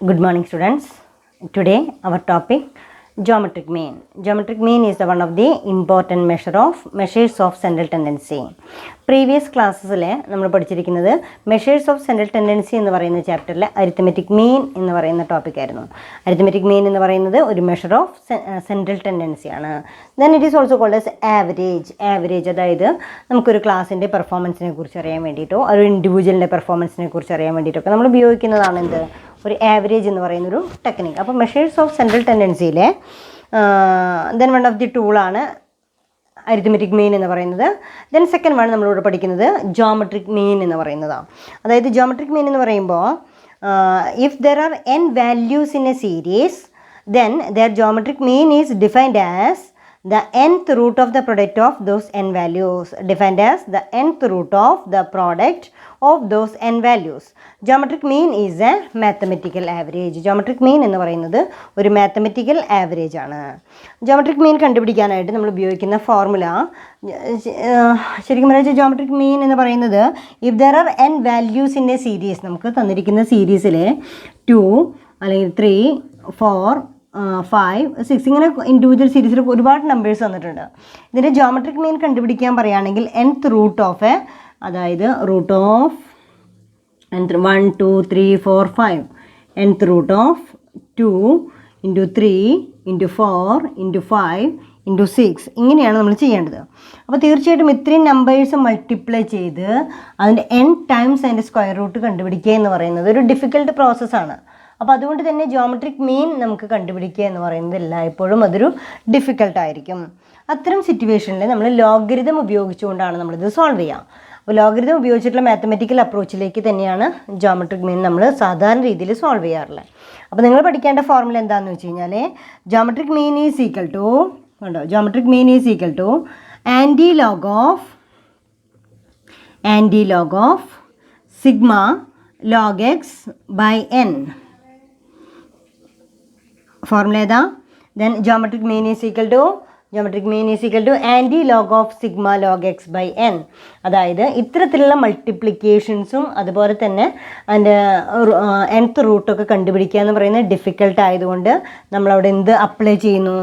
Good morning, students. Today our topic geometric mean. Geometric mean is the one of the important measures of central tendency. Previous ക്ലാസ്സസിൽ നമ്മൾ പഠിച്ചിരിക്കുന്നത് measures of central tendency എന്ന് പറയുന്ന ചാപ്റ്ററിൽ arithmetic mean എന്ന് പറയുന്ന ടോപ്പിക്കായിരുന്നു. Arithmetic mean എന്ന് പറയുന്നത് ഒരു മെഷർ ഓഫ് സെൻട്രൽ ടെൻഡൻസിയാണ്. Then it is also called as average. അതായത് നമുക്കൊരു ക്ലാസ്സിൻ്റെ പെർഫോമൻസിനെ കുറിച്ച് അറിയാൻ വേണ്ടിയിട്ടോ ഒരു ഇൻഡിവിജ്വലിൻ്റെ പെർഫോമൻസിനെ കുറിച്ച് അറിയാൻ വേണ്ടിയിട്ടൊക്കെ നമ്മൾ ഉപയോഗിക്കുന്നതാണ് എന്ത് ഒരു ആവറേജ് എന്ന് പറയുന്നൊരു ടെക്നിക്ക്. അപ്പോൾ മെഷേഴ്സ് ഓഫ് സെൻട്രൽ ടെൻഡൻസിയിലെ ദെൻ വൺ ഓഫ് ദി ടൂളാണ് അരിത്തമെറ്റിക് മീൻ എന്ന് പറയുന്നത്. ദെൻ സെക്കൻഡ് വൺ നമ്മളിവിടെ പഠിക്കുന്നത് ജോമെട്രിക് മീൻ എന്ന് പറയുന്നതാണ്. അതായത് ജോമെട്രിക് മീൻ എന്ന് പറയുമ്പോൾ if there are n values in a series, then their geometric mean is defined as the nth root of the product of those n values. Defined as the nth root of the product of those n values. Geometric mean is a mathematical average. Geometric mean എന്ന് പറയുന്നത് ഒരു mathematical average ആണ്. Geometric മീൻ കണ്ടുപിടിക്കാനായിട്ട് നമ്മൾ ഉപയോഗിക്കുന്ന formula ശരിക്കും പറഞ്ഞാൽ geometric mean എന്ന് പറയുന്നത് if there are n values in a series, നമുക്ക് തന്നിരിക്കുന്ന സീരീസിൽ 2 അല്ലെങ്കിൽ 3 4 5 6 ഇങ്ങനെ ഇൻഡിവിജ്വൽ സീരീസിൽ ഒരുപാട് നമ്പേഴ്സ് തന്നിട്ടുണ്ട്. ഇതിൻ്റെ ജോമെട്രിക് മീൻ കണ്ടുപിടിക്കാൻ പറയുകയാണെങ്കിൽ nth റൂട്ട് ഓഫ് അതായത് root of 1 2 3 4 5 nth root of 2 into 3 into 4 into 5 into 6 ഇങ്ങനെയാണ് നമ്മൾ ചെയ്യേണ്ടത്. അപ്പോൾ തീർച്ചയായിട്ടും ഇത്രയും നമ്പേഴ്സ് മൾട്ടിപ്ലൈ ചെയ്ത് അതിൻ്റെ n ടൈംസ് അതിൻ്റെ സ്ക്വയർ റൂട്ട് കണ്ടുപിടിക്കുക എന്ന് പറയുന്നത് ഒരു ഡിഫിക്കൽട്ട് പ്രോസസ്സാണ്. അപ്പോൾ അതുകൊണ്ട് തന്നെ ജോമെട്രിക് മീൻ നമുക്ക് കണ്ടുപിടിക്കുക എന്ന് പറയുന്നത് എല്ലായ്പ്പോഴും അതൊരു ഡിഫിക്കൽട്ടായിരിക്കും. അത്തരം സിറ്റുവേഷനിൽ നമ്മൾ ലോഗരിതം ഉപയോഗിച്ചുകൊണ്ടാണ് നമ്മളിത് സോൾവ് ചെയ്യുക. അപ്പോൾ ലോഗരിതം ഉപയോഗിച്ചിട്ടുള്ള മാത്തമെറ്റിക്കൽ അപ്രോച്ചിലേക്ക് തന്നെയാണ് ജോമെട്രിക് മീൻ നമ്മൾ സാധാരണ രീതിയിൽ സോൾവ് ചെയ്യാറുള്ളത്. അപ്പോൾ നിങ്ങൾ പഠിക്കേണ്ട ഫോർമുല എന്താണെന്ന് വെച്ച് കഴിഞ്ഞാൽ geometric mean is equal to geometric mean is equal to anti log of sigma log x by n. Formula ഏതാ? Then geometric mean is equal to anti log of sigma log x by n. അതായത് ഇത്തരത്തിലുള്ള മൾട്ടിപ്ലിക്കേഷൻസും അതുപോലെ തന്നെ അതിൻ്റെ nth റൂട്ടൊക്കെ കണ്ടുപിടിക്കുക എന്ന് പറയുന്നത് difficult ആയതുകൊണ്ട് നമ്മളവിടെ എന്ത് അപ്ലൈ ചെയ്യുന്നു?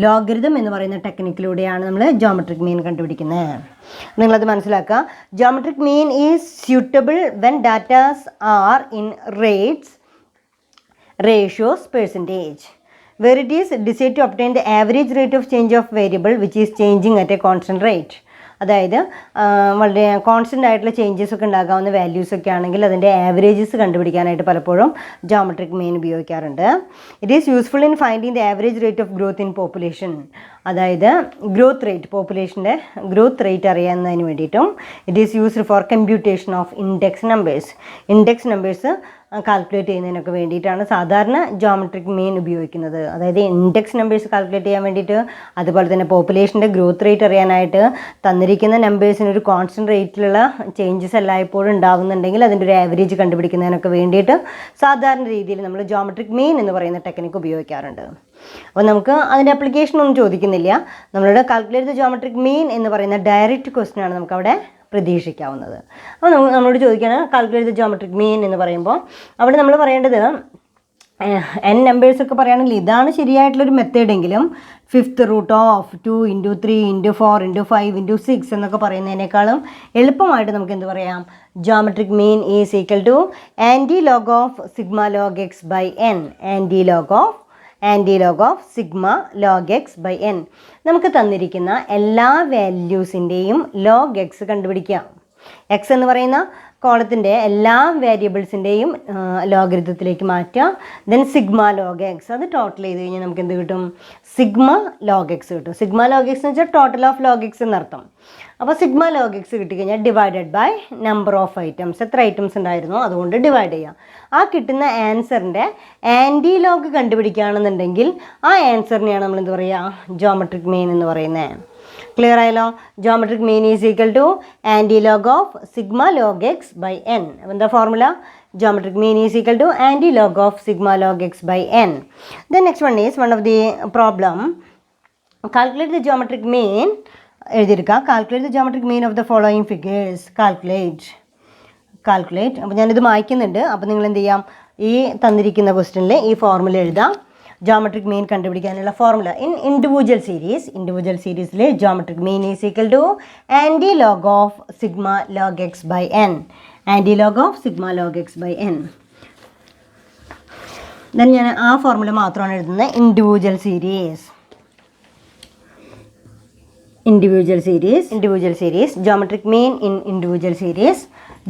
ലോഗരിതം എന്ന് പറയുന്ന ടെക്നിക്കിലൂടെയാണ് നമ്മൾ ജോമെട്രിക് മീൻ കണ്ടുപിടിക്കുന്നത്. നിങ്ങളത് മനസ്സിലാക്കുക. Geometric mean is suitable when datas are in ratios percentage, where it is desired to obtain the average rate of change of variable which is changing at a constant rate. അതായത് വളരെ constant ആയിട്ടുള്ള changes ഒക്കെ ഉണ്ടാകാവുന്ന വാല്യൂസൊക്കെ ആണെങ്കിൽ അതിൻ്റെ averages കണ്ടുപിടിക്കാനായിട്ട് പലപ്പോഴും geometric mean ഉപയോഗിക്കാറുണ്ട്. It is useful in finding the average rate of growth in population. അതായത് ഗ്രോത്ത് റേറ്റ്, പോപ്പുലേഷൻ്റെ ഗ്രോത്ത് റേറ്റ് അറിയാവുന്നതിന് വേണ്ടിയിട്ടും it is used for computation of index numbers calculate ചെയ്യുന്നതിനൊക്കെ വേണ്ടിയിട്ടാണ് സാധാരണ ജോമെട്രിക് മീൻ ഉപയോഗിക്കുന്നത്. അതായത് ഇൻഡെക്സ് നമ്പേഴ്സ് കാൽക്കുലേറ്റ് ചെയ്യാൻ വേണ്ടിയിട്ട്, അതുപോലെ തന്നെ പോപ്പുലേഷൻ്റെ ഗ്രോത്ത് റേറ്റ് അറിയാനായിട്ട്, തന്നിരിക്കുന്ന നമ്പേഴ്സിന് ഒരു കോൺസ്റ്റൻറ്റ് റേറ്റിലുള്ള ചേഞ്ചസ് എല്ലായ്പ്പോഴും ഉണ്ടാകുന്നുണ്ടെങ്കിൽ അതിൻ്റെ ഒരു ആവറേജ് കണ്ടുപിടിക്കുന്നതിനൊക്കെ വേണ്ടിയിട്ട് സാധാരണ രീതിയിൽ നമ്മൾ ജോമെട്രിക് മീൻ എന്ന് പറയുന്ന ടെക്നിക്ക് ഉപയോഗിക്കാറുണ്ട്. അപ്പോൾ നമുക്ക് അതിൻ്റെ ആപ്ലിക്കേഷനൊന്നും ചോദിക്കുന്നില്ല. നമ്മളുടെ കാൽക്കുലേറ്റ് ദ ജോമെട്രിക് മീൻ എന്ന് പറയുന്ന ഡയറക്റ്റ് ക്വസ്റ്റ്യനാണ് നമുക്കവിടെ പ്രതീക്ഷിക്കാവുന്നത്. അപ്പോൾ നമ്മളോട് ചോദിക്കുകയാണ് കാൽക്കുലേറ്റ് ദ ജോമെട്രിക് മീൻ എന്ന് പറയുമ്പോൾ അവിടെ നമ്മൾ പറയേണ്ടത് n നമ്പേഴ്സൊക്കെ പറയുകയാണെങ്കിൽ ഇതാണ് ശരിയായിട്ടുള്ളൊരു മെത്തേഡെങ്കിലും 5th root of 2 into 3 into 4 into 5 into 6 എന്നൊക്കെ പറയുന്നതിനേക്കാളും എളുപ്പമായിട്ട് നമുക്ക് എന്ത് പറയാം? Geometric mean is equal to anti log of sigma log x by n. Anti log of sigma log x by n. നമുക്ക് തന്നിരിക്കുന്ന എല്ലാ വാല്യൂസിൻ്റെയും ലോഗ് എക്സ് കണ്ടുപിടിക്കാം. എക്സ് എന്ന് പറയുന്ന കോളത്തിൻ്റെ എല്ലാ വേരിയബിൾസിൻ്റെയും ലോഗരിതത്തിലേക്ക് മാറ്റുക. ദെൻ സിഗ്മ ലോഗ് എക്സ് അത് ടോട്ടൽ ചെയ്ത് കഴിഞ്ഞാൽ നമുക്ക് എന്ത് കിട്ടും? സിഗ്മ ലോഗ് എക്സ് കിട്ടും. സിഗ്മ ലോഗ് എക്സ് എന്ന് വെച്ചാൽ ടോട്ടൽ ഓഫ് ലോഗ് എക്സ് എന്നർത്ഥം. അപ്പോൾ സിഗ്മ ലോഗ് എക്സ് കിട്ടിക്കഴിഞ്ഞാൽ divided by number of items, എത്ര ഐറ്റംസ് ഉണ്ടായിരുന്നോ അതുകൊണ്ട് ഡിവൈഡ് ചെയ്യാം. ആ കിട്ടുന്ന ആൻസറിൻ്റെ ആൻറ്റി ലോഗ് കണ്ടുപിടിക്കുകയാണെന്നുണ്ടെങ്കിൽ ആ ആൻസറിനെയാണ് നമ്മൾ എന്ത് പറയുക? ജോമെട്രിക് മീൻ എന്ന് പറയുന്നത്. ക്ലിയർ ആയല്ലോ? Geometric mean is equal to anti log of sigma log x by n. അപ്പോൾ എന്താ formula? Geometric mean is equal to anti log of sigma log x by n. The next one is one of the problem. Calculate the geometric mean. Calculate the geometric mean of the following figures. Calculate. അപ്പോൾ ഞാനിത് മായ്ക്കുന്നുണ്ട്. അപ്പോൾ നിങ്ങൾ എന്ത് ചെയ്യാം? ഈ തന്നിരിക്കുന്ന ക്വസ്റ്റ്യനിൽ ഈ ഫോർമുല എഴുതാം. ജോമെട്രിക് മീൻ കണ്ടുപിടിക്കാനുള്ള ഫോർമുല ഇൻ ഇൻഡിവിജ്വൽ സീരീസിൽ geometric mean is equal to anti log of sigma log x by n. Then ഞാൻ ആ ഫോർമുല മാത്രമാണ് എഴുതുന്നത്. Individual series geometric mean in individual series.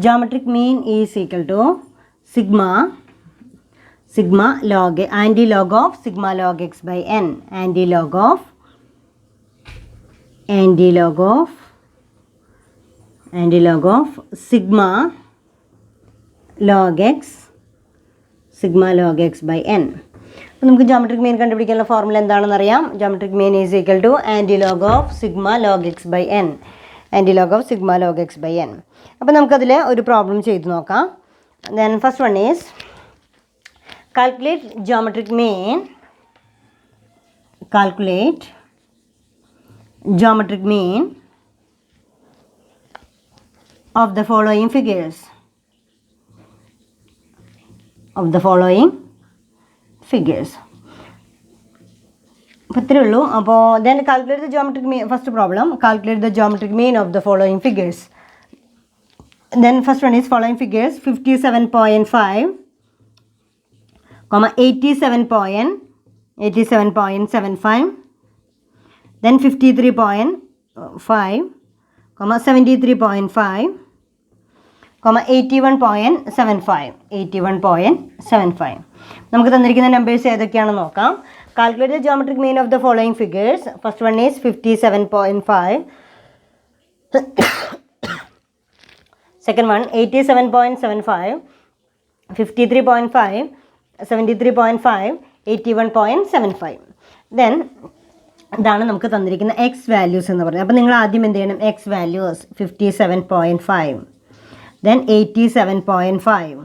Geometric mean is equal to sigma log anti-log of sigma log x by n. Anti-log of sigma log x by n. അപ്പോൾ നമുക്ക് geometric mean കണ്ടുപിടിക്കാനുള്ള formula എന്താണെന്ന് അറിയാം. Geometric mean is equal to antilog of sigma log x by n. അപ്പോൾ നമുക്കതിൽ ഒരു problem ചെയ്ത് നോക്കാം. Then first one is calculate geometric mean of the following figures. അപ്പോൾ ഇത്രയേ ഉള്ളൂ. അപ്പോൾ then calculate the geometric mean. First problem, calculate the geometric mean of the following figures. Then first one is following figures 57.5, 87.75, then 53.5, 73.5, 81.75. നമുക്ക് തന്നിരിക്കുന്ന numbers ഏതൊക്കെയാണെന്ന് നോക്കാം. Calculate the geometric mean of the following figures. First one is 57.5, second one 87.75, 53.5, 73.5, 81.75. Then ഇതാണ് നമുക്ക് തന്നിരിക്കുന്ന X values എന്ന് പറയുന്നത്. അപ്പോൾ നിങ്ങൾ ആദ്യം എന്ത് ചെയ്യണം? X values 57.5, then 87.5,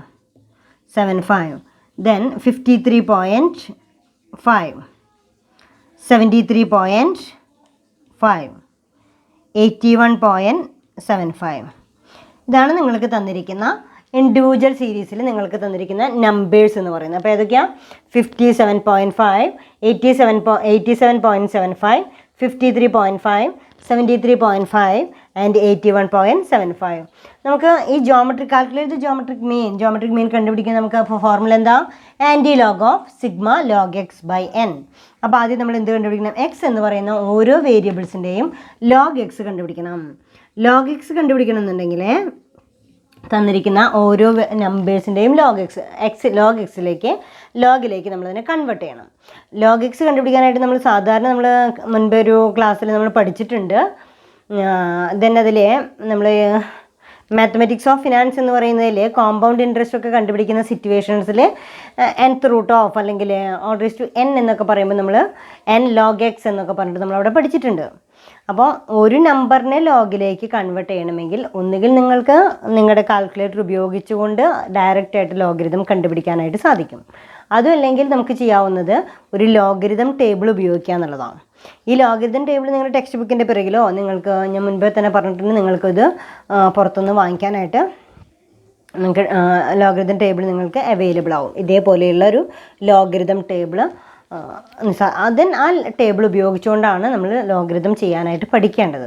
then 53.5, 73.5, 81.75. ഇതാണ് നിങ്ങൾക്ക് തന്നിരിക്കുന്ന ഇൻഡിവിജ്വൽ സീരീസിൽ നിങ്ങൾക്ക് തന്നിരിക്കുന്ന നമ്പേഴ്സ് എന്ന് പറയുന്നത്. അപ്പോൾ ഏതൊക്കെയാണ്? 57.5, 87.75, 53.5, 73.5 ആൻഡ് 81.75. നമുക്ക് ഈ കാൽക്കുലേറ്റ് ജോമെട്രിക് മീൻ കണ്ടുപിടിക്കാൻ നമുക്ക് ഫോർമുല എന്താ? Anti log of sigma log x by n. അപ്പോൾ ആദ്യം നമ്മൾ എന്ത് കണ്ടുപിടിക്കണം? എക്സ് എന്ന് പറയുന്ന ഓരോ വേരിയബിൾസിൻ്റെയും ലോഗ് എക്സ് കണ്ടുപിടിക്കണം. ലോഗ് എക്സ് കണ്ടുപിടിക്കണം എന്നുണ്ടെങ്കിൽ തന്നിരിക്കുന്ന ഓരോ നമ്പേഴ്സിൻ്റെയും ലോഗിലേക്ക് നമ്മളതിനെ കൺവേർട്ട് ചെയ്യണം. ലോഗ് എക്സ് കണ്ടുപിടിക്കാനായിട്ട് നമ്മൾ സാധാരണ മുൻപ് ഒരു ക്ലാസ്സിൽ നമ്മൾ പഠിച്ചിട്ടുണ്ട്. ദെൻ അതിൽ നമ്മൾ മാത്തമാറ്റിക്സ് ഓഫ് ഫിനാൻസ് എന്ന് പറയുന്നതിൽ കോമ്പൗണ്ട് ഇൻട്രസ്റ്റ് ഒക്കെ കണ്ടുപിടിക്കുന്ന സിറ്റുവേഷൻസിൽ nth റൂട്ട് ഓഫ് അല്ലെങ്കിൽ n എന്നൊക്കെ പറയുമ്പോൾ നമ്മൾ n log x എന്നൊക്കെ പറഞ്ഞിട്ട് നമ്മളവിടെ പഠിച്ചിട്ടുണ്ട്. അപ്പോൾ ഒരു നമ്പറിനെ ലോഗിലേക്ക് കൺവേർട്ട് ചെയ്യണമെങ്കിൽ ഒന്നുകിൽ നിങ്ങൾക്ക് നിങ്ങളുടെ കാൽക്കുലേറ്റർ ഉപയോഗിച്ചുകൊണ്ട് ഡയറക്റ്റായിട്ട് ലോഗരിതം കണ്ടുപിടിക്കാനായിട്ട് സാധിക്കും. അതുമല്ലെങ്കിൽ നമുക്ക് ചെയ്യാവുന്നത് ഒരു ലോഗരിതം ടേബിൾ ഉപയോഗിക്കുക എന്നുള്ളതാണ്. ഈ ലോഗരിതം ടേബിൾ നിങ്ങളുടെ ടെക്സ്റ്റ് ബുക്കിൻ്റെ പിറകിലോ നിങ്ങൾക്ക് ഞാൻ മുൻപേ തന്നെ പറഞ്ഞിട്ടുണ്ട് നിങ്ങൾക്കിത് പുറത്തുനിന്ന് വാങ്ങിക്കാനായിട്ട് നിങ്ങൾക്ക് ലോഗരിതം ടേബിൾ നിങ്ങൾക്ക് അവൈലബിൾ ആവും. ഇതേപോലെയുള്ള ഒരു ലോഗരിതം ടേബിൾ ആ ടേബിൾ ഉപയോഗിച്ചുകൊണ്ടാണ് നമ്മൾ ലോഗരിതം ചെയ്യാനായിട്ട് പഠിക്കേണ്ടത്.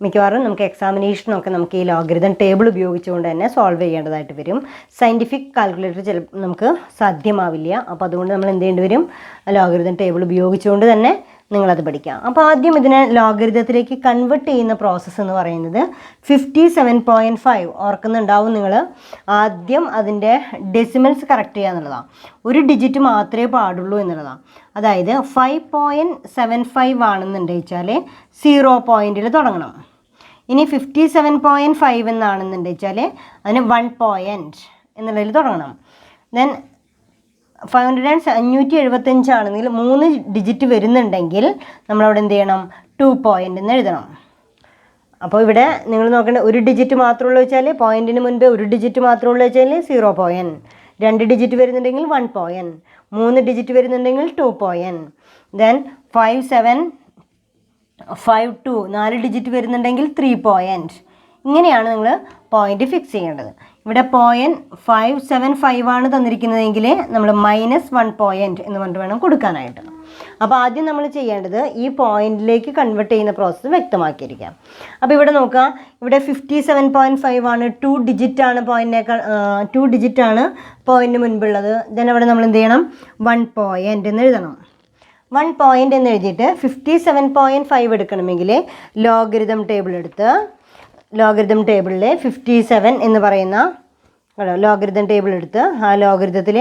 മിക്കവാറും നമുക്ക് എക്സാമിനേഷനൊക്കെ നമുക്ക് ഈ ലോഗരിതം ടേബിൾ ഉപയോഗിച്ചുകൊണ്ട് തന്നെ സോൾവ് ചെയ്യേണ്ടതായിട്ട് വരും. സയൻറ്റിഫിക് കാൽക്കുലേറ്റർ ചിലപ്പോൾ നമുക്ക് സാധ്യമാവില്ല. അപ്പോൾ അതുകൊണ്ട് നമ്മൾ എന്ത് ചെയ്യേണ്ടി വരും? ലോഗരിതം ടേബിൾ ഉപയോഗിച്ചുകൊണ്ട് തന്നെ നിങ്ങളത് പഠിക്കാം. അപ്പോൾ ആദ്യം ഇതിനെ ലോഗരിതത്തിലേക്ക് കൺവേർട്ട് ചെയ്യുന്ന പ്രോസസ്സ് എന്ന് പറയുന്നത് 57.5 ഓർക്കുന്നുണ്ടാവും നിങ്ങൾ. ആദ്യം അതിൻ്റെ ഡെസിമൽസ് കറക്റ്റ് ചെയ്യുക എന്നുള്ളതാണ്. ഒരു ഡിജിറ്റ് മാത്രമേ പാടുള്ളൂ എന്നുള്ളതാണ്. അതായത് 5.75 ആണെന്നുണ്ടെച്ചാൽ 0 പോയിൻറ്റിൽ തുടങ്ങണം. ഇനി 57.5 എന്നാണെന്നുണ്ടെച്ചാൽ അതിന് 1 പോയിൻറ്റ് എന്നുള്ളതിൽ തുടങ്ങണം. ദെൻ 575 ആണെങ്കിൽ 3 ഡിജിറ്റ് വരുന്നുണ്ടെങ്കിൽ നമ്മളവിടെ എന്ത് ചെയ്യണം? 2 പോയിൻ്റ് എന്ന് എഴുതണം. അപ്പോൾ ഇവിടെ നിങ്ങൾ നോക്കേണ്ട ഒരു ഡിജിറ്റ് മാത്രമുള്ളൂ വെച്ചാൽ പോയിൻറ്റിന് മുൻപേ ഒരു ഡിജിറ്റ് മാത്രമുള്ളൂ വെച്ചാൽ 0 പോയിൻറ്റ്, 2 ഡിജിറ്റ് വരുന്നുണ്ടെങ്കിൽ 1 പോയിൻറ്റ്, 3 ഡിജിറ്റ് വരുന്നുണ്ടെങ്കിൽ 2 പോയിൻറ്റ്. ദെൻ 5752 4 ഡിജിറ്റ് വരുന്നുണ്ടെങ്കിൽ 3 പോയിൻറ്റ്. ഇങ്ങനെയാണ് നിങ്ങൾ പോയിൻ്റ് ഫിക്സ് ചെയ്യേണ്ടത്. ഇവിടെ 0.575 ആണ് തന്നിരിക്കുന്നതെങ്കിൽ നമ്മൾ -1 പോയിൻറ്റ് എന്ന് പറഞ്ഞിട്ട് വേണം കൊടുക്കാനായിട്ട്. അപ്പോൾ ആദ്യം നമ്മൾ ചെയ്യേണ്ടത് ഈ പോയിന്റിലേക്ക് കൺവേർട്ട് ചെയ്യുന്ന പ്രോസസ്സ് വ്യക്തമാക്കിയിരിക്കാം. അപ്പോൾ ഇവിടെ നോക്കുക, ഇവിടെ 57.5 ആണ്, 2 ഡിജിറ്റ് ആണ് പോയിന്റിനേക്കാൾ 2 ഡിജിറ്റ് ആണ് പോയിന്റിന് മുൻപുള്ളത്. ദെൻ അവിടെ നമ്മൾ എന്ത് ചെയ്യണം, 1 പോയിന്റ് എന്ന് എഴുതണം. 1 പോയിന്റ് എന്ന് എഴുതിയിട്ട് 57.5 എടുക്കണമെങ്കിൽ ലോഗരിതം ടേബിൾ എടുത്ത് ലോഗരിതം ടേബിളിൽ 57 എന്ന് പറയുന്ന ലോഗരിതം ടേബിൾ എടുത്ത് ആ ലോഗരിതത്തിൽ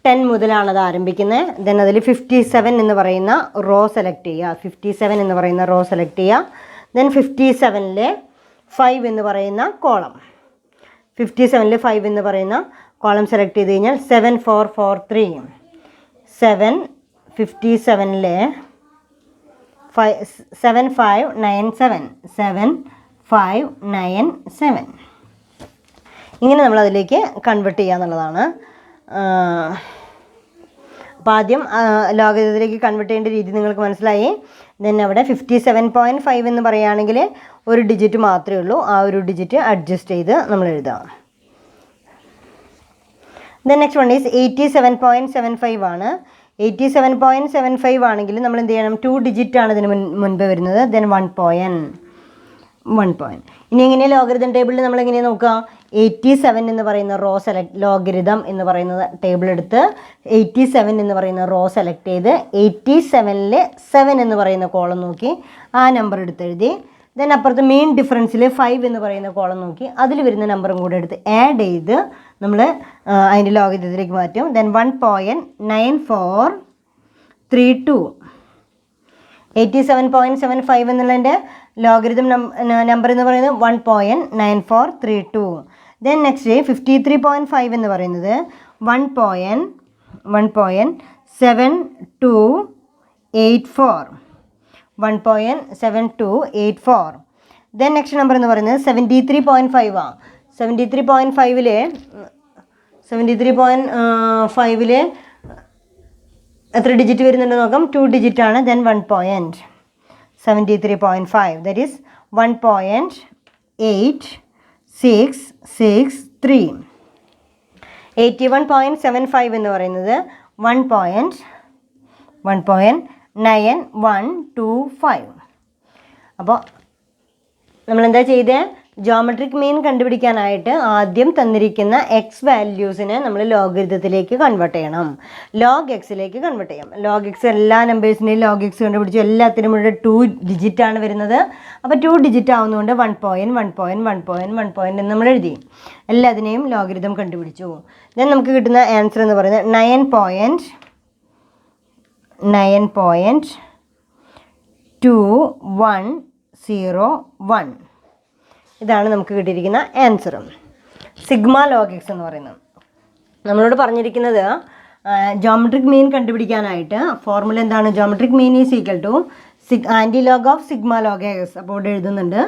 10 മുതലാണ് അത് ആരംഭിക്കുന്നത്. ദെൻ അതിൽ 57 എന്ന് പറയുന്ന റോ സെലക്ട് ചെയ്യുക. 57 എന്ന് പറയുന്ന റോ സെലക്ട് ചെയ്യുക. ദെൻ 57ൽ 5 എന്ന് പറയുന്ന കോളം 57ൽ 5 എന്ന് പറയുന്ന കോളം സെലക്ട് ചെയ്ത് കഴിഞ്ഞാൽ 7443 57ൽ 7597 7597 ഇങ്ങനെ നമ്മളതിലേക്ക് കൺവേർട്ട് ചെയ്യുക എന്നുള്ളതാണ്. അപ്പോൾ ആദ്യം ലോഗരിതത്തിലേക്ക് കൺവേർട്ട് ചെയ്യേണ്ട രീതി നിങ്ങൾക്ക് മനസ്സിലായി. ദെൻ അവിടെ 57.5 എന്ന് പറയുകയാണെങ്കിൽ ഒരു ഡിജിറ്റ് മാത്രമേ ഉള്ളൂ, ആ ഒരു ഡിജിറ്റ് അഡ്ജസ്റ്റ് ചെയ്ത് നമ്മൾ എഴുതാം. ദെൻ നെക്സ്റ്റ് വൺ ഈസ് 87.75 ആണ്. 87.75 ആണെങ്കിൽ നമ്മൾ എന്ത് ചെയ്യണം, 2 ഡിജിറ്റ് ആണ് ഇതിന് മുൻപ് വരുന്നത്. Then 1 point. ഇനി എങ്ങനെയാണ് ലോഗരിതം ടേബിളിൽ നമ്മൾ എങ്ങനെയാണ് നോക്കുക, 87 എന്ന് പറയുന്ന റോ ലോഗരിതം എന്ന് പറയുന്ന ടേബിൾ എടുത്ത് 87 എന്ന് പറയുന്ന റോ സെലക്ട് ചെയ്ത് 87ൽ 7 എന്ന് പറയുന്ന കോളം നോക്കി ആ നമ്പർ എടുത്തെഴുതി. ദെൻ അപ്പുറത്ത് മെയിൻ ഡിഫറൻസിൽ 5 എന്ന് പറയുന്ന കോളം നോക്കി അതിൽ വരുന്ന നമ്പറും കൂടെ എടുത്ത് ആഡ് ചെയ്ത് നമ്മൾ അതിൻ്റെ ലോഗരിതത്തിലേക്ക് മാറ്റും. ദെൻ 1.9432 87.75 എന്നുള്ളതിൻ്റെ ലോഗരിതം നമ്പർ എന്ന് പറയുന്നത് 1.9432. ദെൻ നെക്സ്റ്റ് 53.5 എന്ന് പറയുന്നത് 1.7284 1.7284. ദെൻ നെക്സ്റ്റ് നമ്പർ എന്ന് പറയുന്നത് 73.5 ആണ്. 73.5ൽ എത്ര ഡിജിറ്റ് വരുന്നുണ്ട് നോക്കാം, 2 ഡിജിറ്റ് ആണ്. Then 1 point 73.5 that is 1.8663. 81.75 എന്ന് പറയുന്നത് 1.9125. അപ്പോൾ നമ്മളെന്താ ചെയ്തത്, ജോമെട്രിക് മീൻ കണ്ടുപിടിക്കാനായിട്ട് ആദ്യം തന്നിരിക്കുന്ന എക്സ് വാല്യൂസിനെ നമ്മൾ ലോഗരിതത്തിലേക്ക് കൺവേർട്ട് ചെയ്യണം, ലോഗ് എക്സിലേക്ക് കൺവേർട്ട് ചെയ്യാം. ലോഗ് എക്സ് എല്ലാ നമ്പേഴ്സിൻ്റെയും ലോഗ് എക്സ് കണ്ടുപിടിച്ചു, എല്ലാത്തിനും ഇവിടെ 2 ഡിജിറ്റാണ് വരുന്നത്. അപ്പോൾ 2 ഡിജിറ്റ് ആവുന്നതുകൊണ്ട് 1 പോയിൻറ്റ് എന്ന് നമ്മൾ എഴുതി. എല്ലാത്തിനെയും ലോഗരിതം കണ്ടുപിടിച്ചു. ദെൻ നമുക്ക് കിട്ടുന്ന ആൻസർ എന്ന് പറയുന്നത് 9.2101. ഇതാണ് നമുക്ക് കിട്ടിയിരിക്കുന്ന ആൻസർ. സിഗ്മ ലോഗ് എക്സ് എന്ന് പറയുന്നത് നമ്മളോട് പറഞ്ഞിരിക്കുന്നത് ജോമെട്രിക് മീൻ കണ്ടുപിടിക്കാനായിട്ട് ഫോർമുല എന്താണ്, geometric mean is equal to anti log of sigma log x. അപ്പോൾ ഇവിടെ എഴുതുന്നുണ്ട്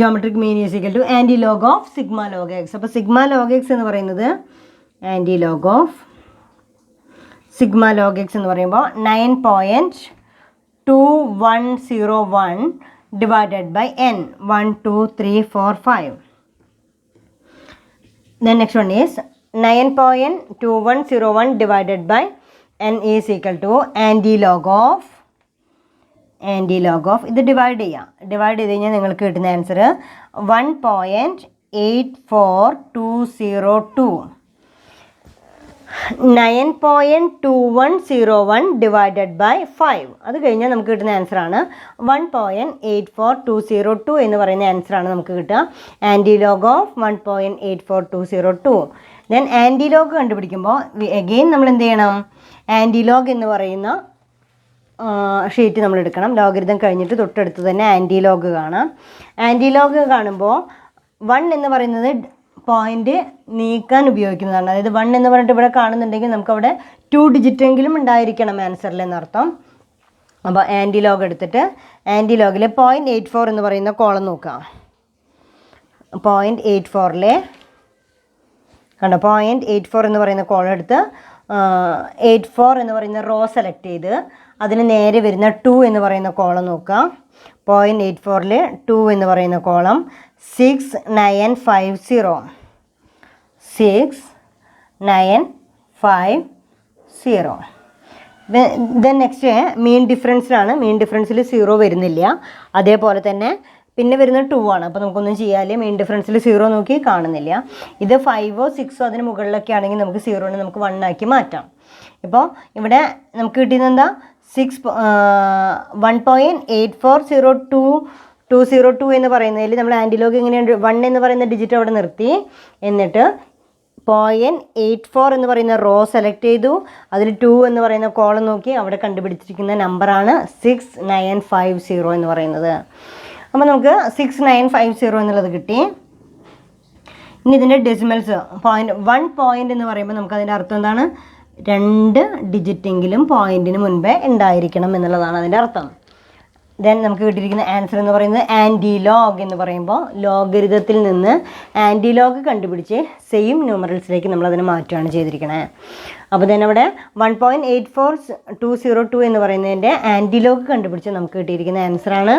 geometric mean is equal to anti log of sigma log x. അപ്പോൾ സിഗ്മ ലോഗ് എക്സ് എന്ന് പറയുന്നത് anti log of sigma log x എന്ന് പറയുമ്പോൾ 9.2101 divided by n 1 2 3 4 5. The next one is 9.2101 divided by n is equal to anti-log of ഇത് divide ചെയ്ത് കഴിഞ്ഞാൽ നിങ്ങൾക്ക് കിട്ടുന്ന ആൻസർ 1.84202. 9.2101 divided by 5 അത് കഴിഞ്ഞാൽ നമുക്ക് കിട്ടുന്ന ആൻസറാണ് 1.84202 എന്ന് പറയുന്ന ആൻസറാണ് നമുക്ക് കിട്ടുക. ആൻറ്റിലോഗ് ഓഫ് 1.84202. ദെൻ ആൻറ്റിലോഗ് കണ്ടുപിടിക്കുമ്പോൾ അഗെയിൻ നമ്മൾ എന്ത് ചെയ്യണം, ആൻറ്റിലോഗ് എന്ന് പറയുന്ന ഷീറ്റ് നമ്മൾ എടുക്കണം. ലോഗരിതം കഴിഞ്ഞിട്ട് തൊട്ടടുത്ത് തന്നെ ആൻറ്റിലോഗ് കാണാം. ആൻറ്റിലോഗ് കാണുമ്പോൾ 1 എന്ന് പറയുന്നത് പോയിന്റ് നീക്കാൻ ഉപയോഗിക്കുന്നതാണ്. അതായത് 1 എന്ന് പറഞ്ഞിട്ട് ഇവിടെ കാണുന്നുണ്ടെങ്കിൽ നമുക്കവിടെ 2 ഡിജിറ്റെങ്കിലും ഉണ്ടായിരിക്കണം ആൻസറിൽ എന്നർത്ഥം. അപ്പോൾ ആൻറ്റിലോഗ് എടുത്തിട്ട് ആൻറ്റിലോഗിൽ 0.84 എന്ന് പറയുന്ന കോളം നോക്കാം. 0.84 കണ്ടോ, 0.84 എന്ന് പറയുന്ന കോളം എടുത്ത് 84 എന്ന് പറയുന്ന റോ സെലക്ട് ചെയ്ത് അതിന് നേരെ വരുന്ന 2 എന്ന് പറയുന്ന കോളം നോക്കാം. 0.84 2 എന്ന് പറയുന്ന കോളം 6950 6 9 5 0. ദെൻ നെക്സ്റ്റ് മീൻ ഡിഫറൻസിലാണ്. മീൻ ഡിഫറൻസിൽ 0 വരുന്നില്ല. അതേപോലെ തന്നെ പിന്നെ വരുന്നത് 2 ആണ്. അപ്പോൾ നമുക്കൊന്നും ചെയ്യാല്ലേ. മീൻ ഡിഫറൻസിൽ 0 നോക്കി കാണുന്നില്ല. ഇത് 5ഓ 6ഓ അതിന് മുകളിലൊക്കെ ആണെങ്കിൽ നമുക്ക് 0നെ നമുക്ക് 1 ആക്കി മാറ്റാം. ഇപ്പോൾ ഇവിടെ നമുക്ക് കിട്ടിയത് എന്താ 1.8402202 എന്ന് പറയുന്നതിൽ നമ്മൾ ആൻറ്റിലോഗ് എങ്ങനെയുണ്ട് 1 എന്ന് പറയുന്ന ഡിജിറ്റ് അവിടെ നിർത്തി. എന്നിട്ട് 0.84 എന്ന് പറയുന്ന റോ സെലക്ട് ചെയ്തു. അതിൽ 2 എന്ന് പറയുന്ന കോളം നോക്കി അവിടെ കണ്ടുപിടിച്ചിരിക്കുന്ന നമ്പറാണ് 6950 എന്ന് പറയുന്നത്. അപ്പോൾ നമുക്ക് 6950 എന്നുള്ളത് കിട്ടി. ഇനി ഇതിൻ്റെ ഡെസിമൽസ് 1 പോയിൻ്റ് എന്ന് പറയുമ്പോൾ നമുക്കതിൻ്റെ അർത്ഥം എന്താണ്? 2 ഡിജിറ്റെങ്കിലും പോയിൻറ്റിന് മുൻപേ ഉണ്ടായിരിക്കണം എന്നുള്ളതാണ് അതിൻ്റെ അർത്ഥം. ദെൻ നമുക്ക് കിട്ടിയിരിക്കുന്ന ആൻസർ എന്ന് പറയുന്നത് ആൻറ്റിലോഗ് എന്ന് പറയുമ്പോൾ ലോഗരിതത്തിൽ നിന്ന് ആൻറ്റിലോഗ് കണ്ടുപിടിച്ച് സെയിം ന്യൂമറൽസിലേക്ക് നമ്മളതിനെ മാറ്റുകയാണ് ചെയ്തിരിക്കുന്നത്. അപ്പോൾ തന്നെ അവിടെ 1.84202 എന്ന് പറയുന്നതിൻ്റെ ആൻറ്റിലോഗ് കണ്ടുപിടിച്ച് നമുക്ക് കിട്ടിയിരിക്കുന്ന ആൻസറാണ്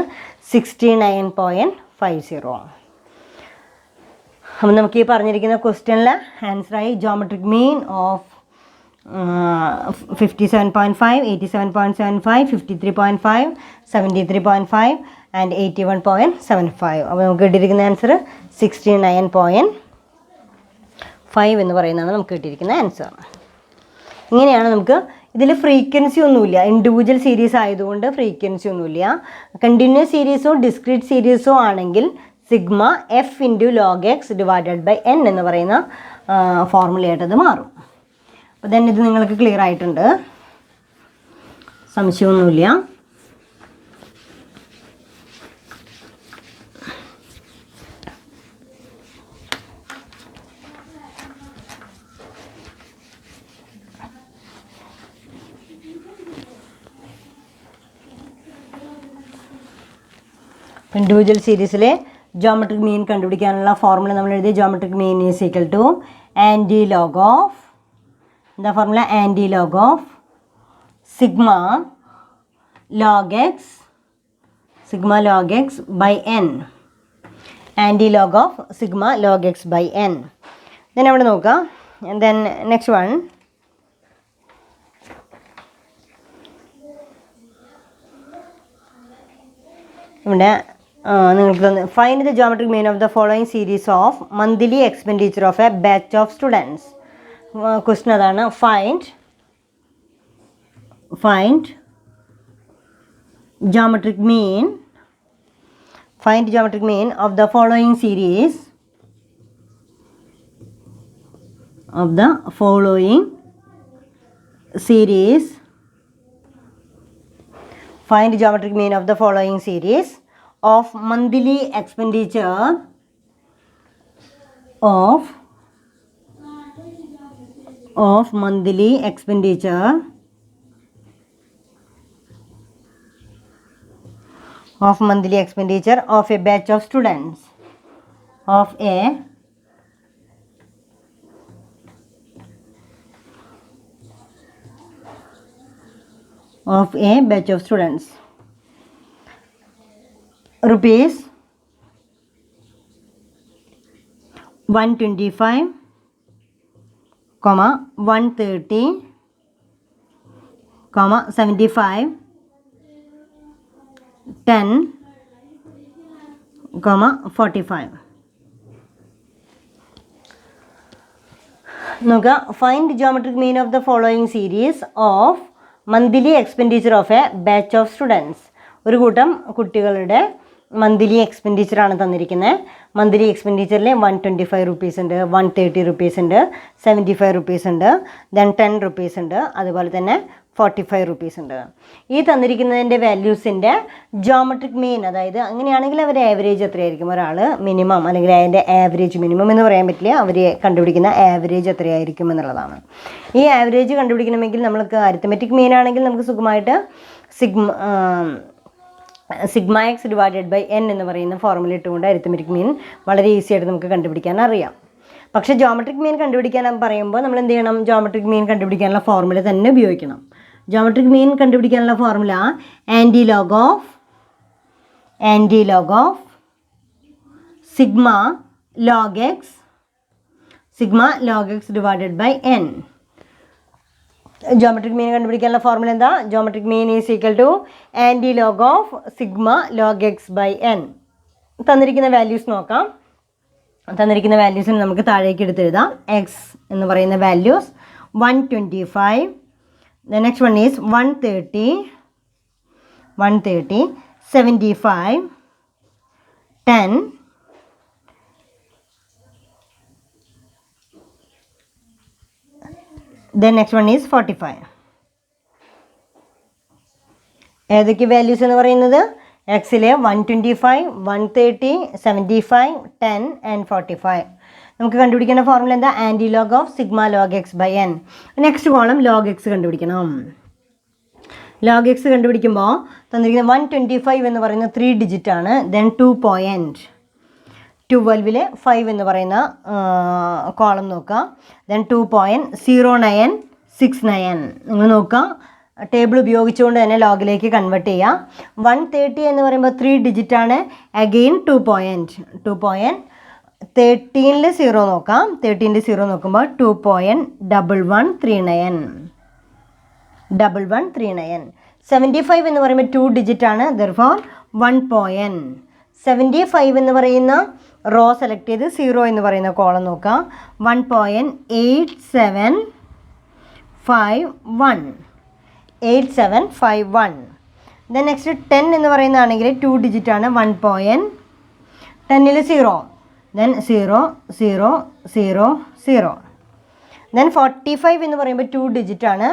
69.50. അപ്പോൾ നമുക്ക് ഈ പറഞ്ഞിരിക്കുന്ന ക്വസ്റ്റ്യനിലെ ആൻസറായി ജോമെട്രിക് മീൻ ഓഫ് 57.5, 87.75, 53.5, 73.5 ആൻഡ് 81.75. അപ്പോൾ നമുക്ക് കിട്ടിയിരിക്കുന്ന ആൻസർ 69.5 എന്ന് പറയുന്നതാണ് നമുക്ക് കിട്ടിയിരിക്കുന്ന ആൻസർ. ഇങ്ങനെയാണ് നമുക്ക് ഇതിൽ ഫ്രീക്വൻസി ഒന്നുമില്ല. ഇൻഡിവിജ്വൽ സീരീസ് ആയതുകൊണ്ട് ഫ്രീക്വൻസി ഒന്നുമില്ല. കണ്ടിന്യൂസ് സീരീസോ ഡിസ്ക്രീറ്റ് സീരീസോ ആണെങ്കിൽ sigma f into log x divided by n എന്ന് പറയുന്ന ഫോർമുലയായിട്ടത് മാറും. അപ്പോൾ തന്നെ ഇത് നിങ്ങൾക്ക് ക്ലിയർ ആയിട്ടുണ്ട്, സംശയമൊന്നുമില്ല. ഇൻഡിവിജ്വൽ സീരീസിലെ ജോമെട്രിക് മീൻ കണ്ടുപിടിക്കാനുള്ള ഫോർമുല നമ്മൾ എഴുതി. Geometric mean is equal to antilog of the formula anti-log of sigma log x by n. Anti-log of sigma log x by n. Then അവിടെ നോക്കുക. And then next one. ഇവിടെ നിങ്ങൾക്ക് find the geometric mean of the following series of monthly expenditure of a batch of students. Question അതാണ്. Find geometric mean of the following series find geometric mean of the following series of monthly expenditure of monthly expenditure of a batch of students of a batch of students. Rupees 125, 130, 75, 10, 45. നോക്കുക. Find geometric mean of the following series of monthly expenditure of A batch of students. ഒരു കൂട്ടം കുട്ടികളുടെ monthly എക്സ്പെൻഡിച്ചറാണ് തന്നിരിക്കുന്നത്. Monthly എക്സ്പെൻഡിച്ചറിൽ 125 rupees ഉണ്ട്, 130 rupees ഉണ്ട്, 75 rupees ഉണ്ട്, then 10 rupees ഉണ്ട്, അതുപോലെ തന്നെ 45 റുപ്പീസ് ഉണ്ട്. ഈ തന്നിരിക്കുന്നതിൻ്റെ വാല്യൂസിൻ്റെ ജോമെട്രിക് മീൻ, അതായത് അങ്ങനെയാണെങ്കിൽ അവർ ആവറേജ് എത്രയായിരിക്കും, ഒരാൾ മിനിമം അല്ലെങ്കിൽ അതിൻ്റെ ആവറേജ്, മിനിമം എന്ന് പറയാൻ പറ്റില്ല, അവർ കണ്ടുപിടിക്കുന്ന ആവറേജ് എത്രയായിരിക്കും എന്നുള്ളതാണ്. ഈ ആവറേജ് കണ്ടുപിടിക്കണമെങ്കിൽ നമ്മൾക്ക് അരിത്തമെറ്റിക് മീൻ ആണെങ്കിൽ നമുക്ക് സുഖമായിട്ട് sigma x divided by n എന്ന് പറയുന്ന ഫോർമുല ഇട്ടുകൊണ്ട് അരിത്തമെറ്റിക് മീൻ വളരെ ഈസി ആയിട്ട് നമുക്ക് കണ്ടുപിടിക്കാൻ അറിയാം. പക്ഷേ ജോമെട്രിക് മീൻ കണ്ടുപിടിക്കാൻ പറയുമ്പോൾ നമ്മൾ എന്ത് ചെയ്യണം, ജോമെട്രിക് മീൻ കണ്ടുപിടിക്കാനുള്ള ഫോർമുല തന്നെ ഉപയോഗിക്കണം. ജോമെട്രിക് മീൻ കണ്ടുപിടിക്കാനുള്ള formula antilog of sigma log x sigma log x divided by n. Geometric mean കണ്ടുപിടിക്കാനുള്ള ഫോർമുല എന്താ? Geometric mean is equal to anti log of sigma log x by n. തന്നിരിക്കുന്ന values നോക്കാം. തന്നിരിക്കുന്ന വാല്യൂസിന് നമുക്ക് താഴേക്ക് എടുത്തെഴുതാം. എക്സ് എന്ന് പറയുന്ന values 125, the next one is 130, 75, 10, then next one is 45. ഏതൊക്കെ വാല്യൂസ് എന്ന് പറയുന്നത്? എക്സിലെ 125, 130, 75, 10 and 45. നമുക്ക് കണ്ടുപിടിക്കേണ്ട ഫോർമുല എന്താ? Anti log of sigma log x by n. Next column log x കണ്ടുപിടിക്കണം. ലോഗ് എക്സ് കണ്ടുപിടിക്കുമ്പോൾ തന്നിരിക്കുന്ന 125 എന്ന് പറയുന്ന 3 ഡിജിറ്റ് ആണ്. ദെൻ 2.12 5 എന്ന് പറയുന്ന കോളം നോക്കുക. ദെൻ 2.0969 നിങ്ങൾ നോക്കുക. ടേബിൾ ഉപയോഗിച്ചുകൊണ്ട് തന്നെ ലോഗിലേക്ക് കൺവേർട്ട് ചെയ്യുക. 130 എന്ന് പറയുമ്പോൾ 3 ഡിജിറ്റ് ആണ്. അഗെയിൻ 2.13 0 നോക്കാം. 13 0 നോക്കുമ്പോൾ 2.1139. 75 എന്ന് പറയുമ്പോൾ 2 ഡിജിറ്റ് ആണ്. therefore 1.75 എന്ന് പറയുന്ന റോ സെലക്ട് ചെയ്ത് 0 എന്ന് പറയുന്ന കോളം നോക്കാം. 1.8751. ദെൻ നെക്സ്റ്റ് 10 എന്ന് പറയുന്നതാണെങ്കിൽ 2 ഡിജിറ്റ് ആണ്. 1.10 0. ദെൻ 0 0 0 0. ദെൻ 45 എന്ന് പറയുമ്പോൾ 2 ഡിജിറ്റ് ആണ്.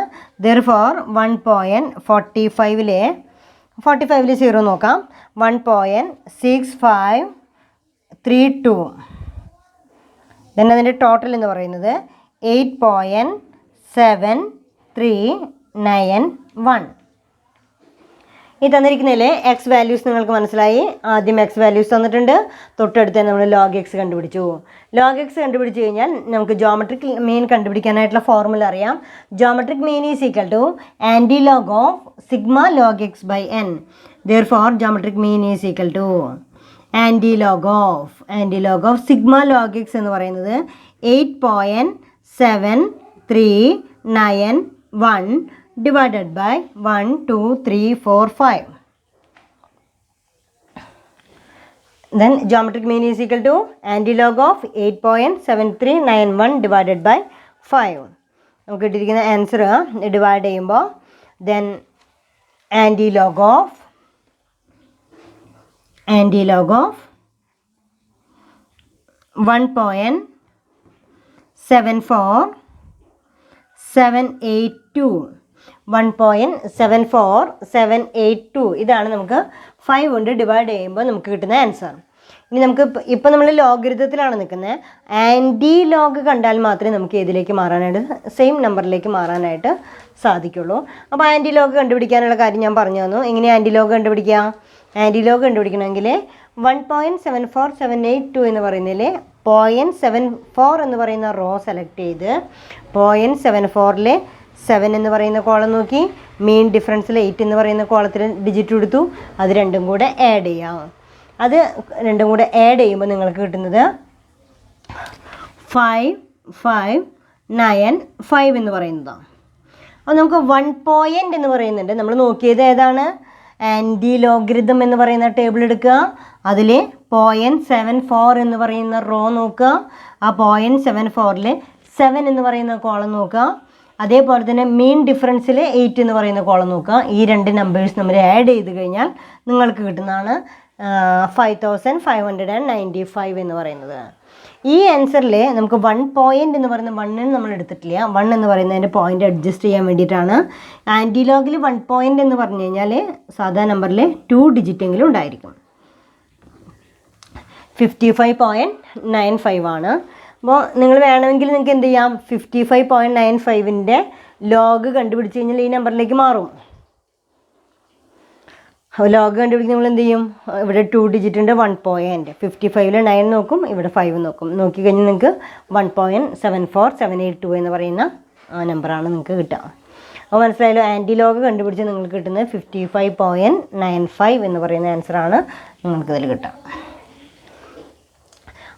therefore 1.45 0 നോക്കാം. 1.6532. ദെൻ അതിൻ്റെ ടോട്ടൽ എന്ന് പറയുന്നത് 8.7391. ഈ തന്നിരിക്കുന്നതിലെ എക്സ് വാല്യൂസ് നിങ്ങൾക്ക് മനസ്സിലായി. ആദ്യം എക്സ് വാല്യൂസ് തന്നിട്ടുണ്ട്. തൊട്ടടുത്ത് നമ്മൾ ലോഗ് എക്സ് കണ്ടുപിടിച്ചു. ലോഗ് എക്സ് കണ്ടുപിടിച്ച് കഴിഞ്ഞാൽ നമുക്ക് ജോമെട്രിക് മീൻ കണ്ടുപിടിക്കാനായിട്ടുള്ള ഫോർമുല അറിയാം. Geometric mean is equal to anti log of sigma log x by n. therefore geometric mean is equal to anti log of sigma log x എന്ന് പറയുന്നത് 8.7391 divided by 1, 2, 3, 4, 5. Then geometric mean is equal to antilog of 8.7391 divided by 5. നമുക്ക് കിട്ടിയിരിക്കുന്ന answer divide ചെയ്യുമ്പോൾ then antilog of 1.74782. 1.74782 ഇതാണ് നമുക്ക് 5 കൊണ്ട് divide ചെയ്യുമ്പോൾ നമുക്ക് കിട്ടുന്ന ആൻസർ. ഇനി നമുക്ക് ഇപ്പം നമ്മൾ ലോഗരിതത്തിലാണ് നിൽക്കുന്നത്. ആൻറ്റി ലോഗ് കണ്ടാൽ മാത്രമേ നമുക്ക് ഇതിലേക്ക് മാറാനായിട്ട് സെയിം നമ്പറിലേക്ക് മാറാനായിട്ട് സാധിക്കുള്ളൂ. അപ്പോൾ ആൻറ്റി ലോഗ് കണ്ടുപിടിക്കാനുള്ള കാര്യം ഞാൻ പറഞ്ഞു തന്നു. എങ്ങനെ ആൻറ്റി ലോഗ് കണ്ടുപിടിക്കുക? ആൻറ്റി ലോഗ് കണ്ടുപിടിക്കണമെങ്കിൽ 1.74782 എന്ന് പറയുന്നതിൽ 0.74 എന്ന് പറയുന്ന റോ സെലക്ട് ചെയ്ത് 0.74 7 എന്ന് പറയുന്ന കോളം നോക്കി മീൻ ഡിഫറൻസിൽ 8 എന്ന് പറയുന്ന കോളത്തിൽ ഡിജിറ്റ് കൊടുത്തു. അത് രണ്ടും കൂടെ ആഡ് ചെയ്യാം. അത് രണ്ടും കൂടെ ആഡ് ചെയ്യുമ്പോൾ നിങ്ങൾക്ക് കിട്ടുന്നത് 5595 എന്ന് പറയുന്നതാണ്. അപ്പോൾ നമുക്ക് 1 പോയിൻ്റ് എന്ന് പറയുന്നുണ്ട്. നമ്മൾ നോക്കിയത് ഏതാണ്? ആൻറ്റി ലോഗരിതം എന്ന് പറയുന്ന ടേബിൾ എടുക്കുക. അതിൽ 0.74 എന്ന് പറയുന്ന റോ നോക്കുക. ആ 0.74 7 എന്ന് പറയുന്ന കോളം നോക്കുക. അതേപോലെ തന്നെ മീൻ ഡിഫറൻസിൽ 8 എന്ന് പറയുന്ന കോളം നോക്കുക. ഈ രണ്ട് നമ്പേഴ്സ് നമ്മൾ ആഡ് ചെയ്ത് കഴിഞ്ഞാൽ നിങ്ങൾക്ക് കിട്ടുന്നതാണ് 5595 എന്ന് പറയുന്നത്. ഈ ആൻസറിൽ നമുക്ക് 1 പോയിൻ്റ് എന്ന് പറയുന്ന 1 നമ്മൾ എടുത്തിട്ടില്ല. 1 എന്ന് പറയുന്നതിൻ്റെ പോയിൻ്റ് അഡ്ജസ്റ്റ് ചെയ്യാൻ വേണ്ടിയിട്ടാണ്. ആൻറ്റിലോഗിൽ 1 പോയിൻ്റ് എന്ന് പറഞ്ഞു കഴിഞ്ഞാൽ സാധാ നമ്പറിൽ 2 ഡിജിറ്റെങ്കിലും ഉണ്ടായിരിക്കും. 55.95 ആണ്. അപ്പോൾ നിങ്ങൾ വേണമെങ്കിൽ നിങ്ങൾക്ക് എന്ത് ചെയ്യാം? 55.95ൻ്റെ ലോഗ് കണ്ടുപിടിച്ച് കഴിഞ്ഞാൽ ഈ നമ്പറിലേക്ക് മാറും. ലോഗ് കണ്ടുപിടിച്ച് നമ്മൾ എന്ത് ചെയ്യും? ഇവിടെ 2 ഡിജിറ്റുണ്ട്. 1 പോയിൻ്റ് 55ൽ 9 നോക്കും, ഇവിടെ 5 നോക്കും. നോക്കിക്കഴിഞ്ഞാൽ നിങ്ങൾക്ക് 1.74782 എന്ന് പറയുന്ന നമ്പറാണ് നിങ്ങൾക്ക് കിട്ടുക. അപ്പോൾ മനസ്സിലായാലോ? ആൻറ്റി ലോഗ് കണ്ടുപിടിച്ച് നിങ്ങൾക്ക് കിട്ടുന്നത് 55.95 എന്ന് പറയുന്ന ആൻസറാണ് നിങ്ങൾക്കിതിൽ കിട്ടുക.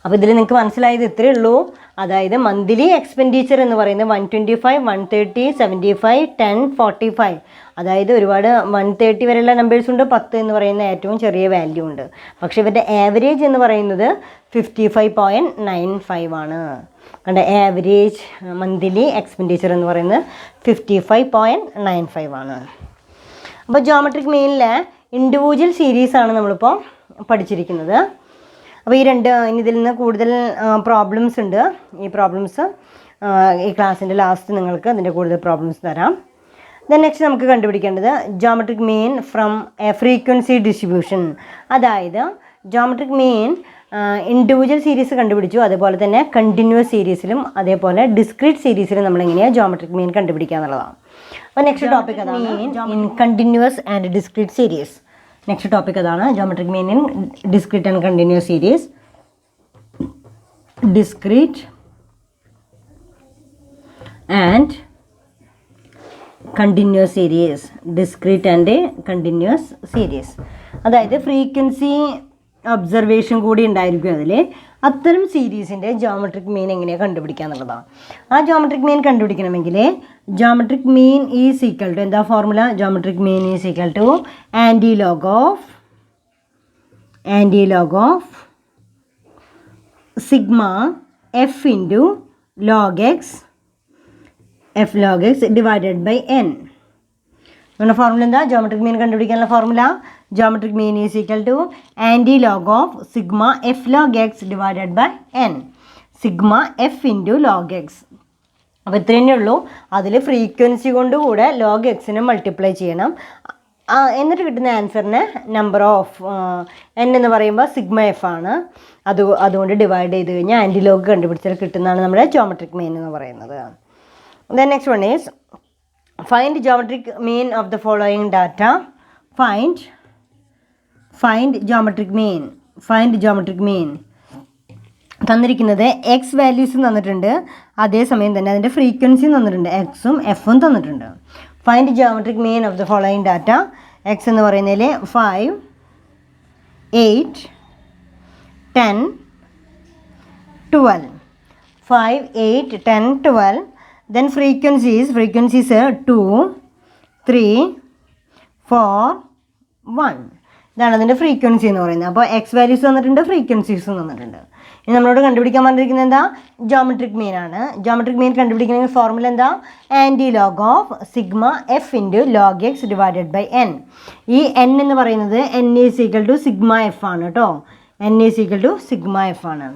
അപ്പോൾ ഇതിൽ നിങ്ങൾക്ക് മനസ്സിലായത് ഇത്രയേ ഉള്ളൂ. അതായത് മന്ത്ലി എക്സ്പെൻഡിച്ചർ എന്ന് പറയുന്നത് 125, 130, 75, 10, 45. അതായത് ഒരുപാട് 130 വരെയുള്ള നമ്പേഴ്സ് ഉണ്ട്, 10 എന്ന് പറയുന്ന ഏറ്റവും ചെറിയ വാല്യൂ ഉണ്ട്. പക്ഷേ ഇവരുടെ ആവറേജ് എന്ന് പറയുന്നത് 55.95 ആണ്. കണ്ട, ആവറേജ് മന്ത്ലി എക്സ്പെൻഡിച്ചർ എന്ന് പറയുന്നത് 55.95 ആണ്. അപ്പോൾ ജോമെട്രിക് മീനിലെ ഇൻഡിവിജ്വൽ സീരീസാണ് നമ്മളിപ്പോൾ പഠിച്ചിരിക്കുന്നത്. അപ്പോൾ ഈ ഇനി ഇതിൽ നിന്ന് കൂടുതൽ പ്രോബ്ലംസ് ഉണ്ട്. ഈ പ്രോബ്ലംസ് ഈ ക്ലാസ്സിൻ്റെ ലാസ്റ്റ് നിങ്ങൾക്ക് അതിൻ്റെ കൂടുതൽ പ്രോബ്ലംസ് തരാം. നെക്സ്റ്റ് നമുക്ക് കണ്ടുപിടിക്കേണ്ടത് geometric mean from A frequency distribution. അതായത് ജോമെട്രിക് മീൻ ഇൻഡിവിജ്വൽ സീരീസ് കണ്ടുപിടിച്ചു, അതേപോലെ തന്നെ കണ്ടിന്യൂസ് സീരീസിലും അതേപോലെ ഡിസ്ക്രീറ്റ് സീരീസിലും നമ്മളെങ്ങനെയാണ് ജോമെട്രിക് മീൻ കണ്ടുപിടിക്കുക എന്നുള്ളതാണ്. അപ്പോൾ നെക്സ്റ്റ് ടോപ്പിക് അതാണ് in continuous and discrete series. Next topic അതാണ് geometric mean in discrete and continuous series. Discrete and continuous series. Discrete and continuous series അതായത് ഫ്രീക്വൻസി ഒബ്സർവേഷൻ കൂടി ഉണ്ടായിരിക്കും അതിൽ. അത്തരം സീരീസിൻ്റെ ജോമെട്രിക് മീൻ എങ്ങനെയാണ് കണ്ടുപിടിക്കുക എന്നുള്ളതാണ്. ആ ജോമെട്രിക് മീൻ കണ്ടുപിടിക്കണമെങ്കിൽ geometric mean is equal to എന്താ formula? Geometric mean is equal to anti log of sigma f into log x divided by n. നമ്മുടെ ഫോർമുല എന്താ? ജോമെട്രിക് മീൻ കണ്ടുപിടിക്കാനുള്ള formula geometric mean is equal to anti log of sigma f log x divided by n. Sigma f into log x. അപ്പോൾ ഇത്ര തന്നെ ഉള്ളൂ. അതിൽ frequency കൊണ്ട് കൂടെ ലോഗ് എക്സിനെ മൾട്ടിപ്ലൈ ചെയ്യണം. എന്നിട്ട് കിട്ടുന്ന ആൻസറിന് നമ്പർ ഓഫ് എൻ എന്ന് പറയുമ്പോൾ സിഗ്മ എഫ് ആണ്. അതുകൊണ്ട് ഡിവൈഡ് ചെയ്ത് കഴിഞ്ഞാൽ ആൻറ്റി ലോഗ് കണ്ടുപിടിച്ചാൽ കിട്ടുന്നതാണ് നമ്മുടെ ജോമെട്രിക് മീൻ എന്ന് പറയുന്നത്. Then next one is find geometric mean of the following data. Find geometric mean. തന്നിരിക്കുന്നത് എക്സ് വാല്യൂസ് തന്നിട്ടുണ്ട്, അതേസമയം തന്നെ അതിൻ്റെ ഫ്രീക്വൻസി തന്നിട്ടുണ്ട്, എക്സും എഫും തന്നിട്ടുണ്ട്. Find geometric mean of the following data. X എന്ന് പറയുന്നതിൽ 5, 8, 10, 12. 5, 8, 10, 12. Then frequencies 2, 3, 4, 1. ഇതാണ് അതിൻ്റെ ഫ്രീക്വൻസി എന്ന് പറയുന്നത്. അപ്പോൾ എക്സ് വാല്യൂസ് തന്നിട്ടുണ്ട്, ഫ്രീക്വൻസീസും തന്നിട്ടുണ്ട്. ഇനി നമ്മളോട് കണ്ടുപിടിക്കാൻ പറഞ്ഞിരിക്കുന്നത് എന്താ? ജോമെട്രിക് മീൻ ആണ്. ജോമെട്രിക് മീൻ കണ്ടുപിടിക്കണമെങ്കിൽ ഫോർമുല എന്താ? Anti log of sigma f into log x divided by n. ഈ എൻ എന്ന് പറയുന്നത് n is equal to sigma f ആണ് കേട്ടോ. N is equal to sigma f ആണ്.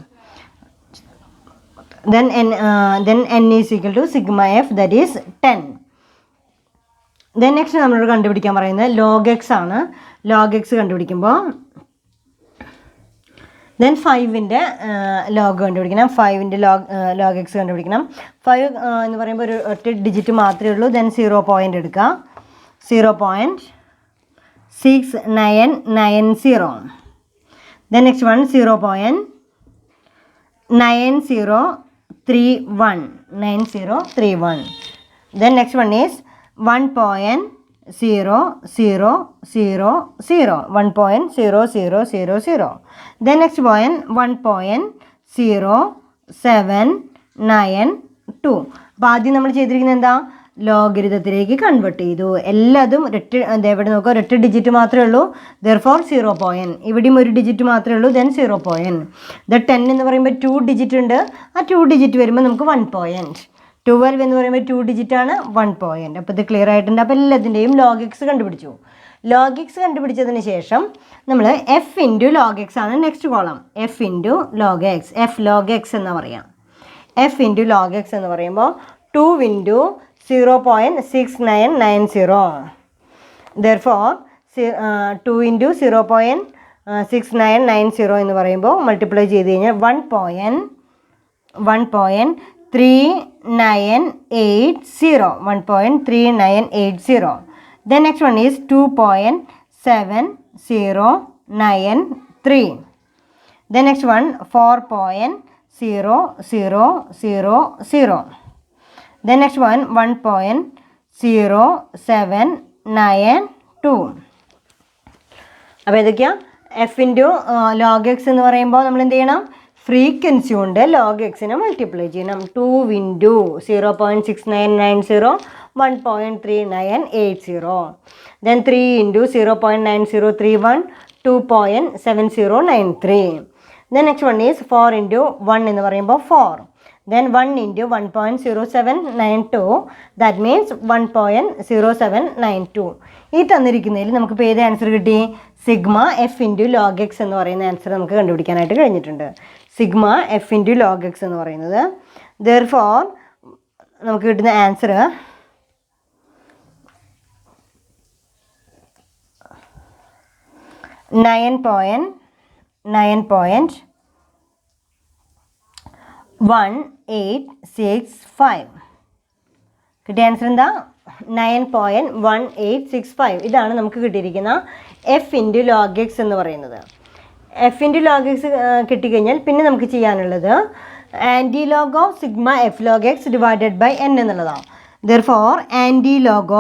then n is equal to sigma f, that is 10. then next നമ്മളോട് കണ്ടുപിടിക്കാൻ പറയുന്നത് log x ആണ്. log x കണ്ടുപിടിക്കുമ്പോൾ then 5ൻ്റെ log കണ്ടുപിടിക്കണം. 5ൻ്റെ log x കണ്ടുപിടിക്കണം. 5 എന്ന് പറയുമ്പോൾ ഒരു ഒറ്റ ഡിജിറ്റ് മാത്രമേ ഉള്ളൂ. then 0 പോയിൻ്റ് എടുക്കുക. 0.6990. then next one 0.9031. then next one is 1.0000. 1.0000. then next one 1.0792. അപ്പോൾ ആദ്യം നമ്മൾ ചെയ്തിരിക്കുന്നത് എന്താ? ലോഗരിതത്തിലേക്ക് കൺവേർട്ട് ചെയ്തു. എല്ലാതും എവിടെ നോക്കുക, ഒരൊറ്റ ഡിജിറ്റ് മാത്രമേ ഉള്ളൂ. therefore 0 point. ഇവിടെയും ഒരു ഡിജിറ്റ് മാത്രമേ ഉള്ളൂ. then 0 point. ദ 10 എന്ന് പറയുമ്പോൾ 2 ഡിജിറ്റ് ഉണ്ട്. ആ 2 ഡിജിറ്റ് വരുമ്പോൾ നമുക്ക് 1 പോയിൻറ്റ്. 12 എന്ന് പറയുമ്പോൾ 2 ഡിജിറ്റാണ്, 1 പോയിൻറ്റ്. അപ്പോൾ ഇത് ക്ലിയർ ആയിട്ടുണ്ട്. അപ്പോൾ എല്ലാത്തിൻ്റെയും ലോഗ് എക്സ് കണ്ടുപിടിച്ചു. ലോഗ് എക്സ് കണ്ടുപിടിച്ചതിന് ശേഷം നമ്മൾ എഫ് ഇൻറ്റു ലോഗ് എക്സ് ആണ് next column. F into log x, f log x എന്ന് പറയാം. എഫ് ഇൻറ്റു ലോഗ് എക്സ് എന്ന് പറയുമ്പോൾ 2 ഇൻറ്റു 0.6990. therefore 2 ഇൻറ്റു 0.6990 എന്ന് പറയുമ്പോൾ മൾട്ടിപ്ലൈ ചെയ്ത് കഴിഞ്ഞാൽ 1.3980. 1.3980. then next one is 2.7093. then next one 4.0000. then next one 1.0792. അപ്പോൾ ഏതൊക്കെയാണ്? എഫ് ഇൻറ്റു ലോഗ് എക്സ് എന്ന് പറയുമ്പോൾ നമ്മൾ എന്ത് ചെയ്യണം? ഫ്രീക്വൻസി കൊണ്ട് log എക്സിനെ മൾട്ടിപ്ലൈ ചെയ്യണം. 2 into 0.6990 1.3980. Then 3 into 0.9031 2.7093. Then next one is 4 into 1 എന്ന് പറയുമ്പോൾ 4. Then 1 into 1.0792, that means 1.0792. ഈ തന്നിരിക്കുന്നതിൽ നമുക്ക് ഏത് ആൻസർ കിട്ടി? Sigma f into log x എന്ന് പറയുന്ന ആൻസർ നമുക്ക് കണ്ടുപിടിക്കാനായിട്ട് കഴിഞ്ഞിട്ടുണ്ട്. Sigma f into log x എന്ന് പറയുന്നത്. ദെർഫോർ നമുക്ക് കിട്ടുന്ന ആൻസർ 9.1865. കിട്ടിയ ആൻസർ എന്താ? 9.1865. ഇതാണ് നമുക്ക് കിട്ടിയിരിക്കുന്ന എഫ് ഇൻറ്റു ലോഗ് എക്സ് എന്ന് പറയുന്നത്. എഫ് ഇൻറ്റു ലോഗ് എക്സ് കിട്ടിക്കഴിഞ്ഞാൽ പിന്നെ നമുക്ക് ചെയ്യാനുള്ളത് anti log of sigma f log x divided by n എന്നുള്ളതാണ്. Therefore anti log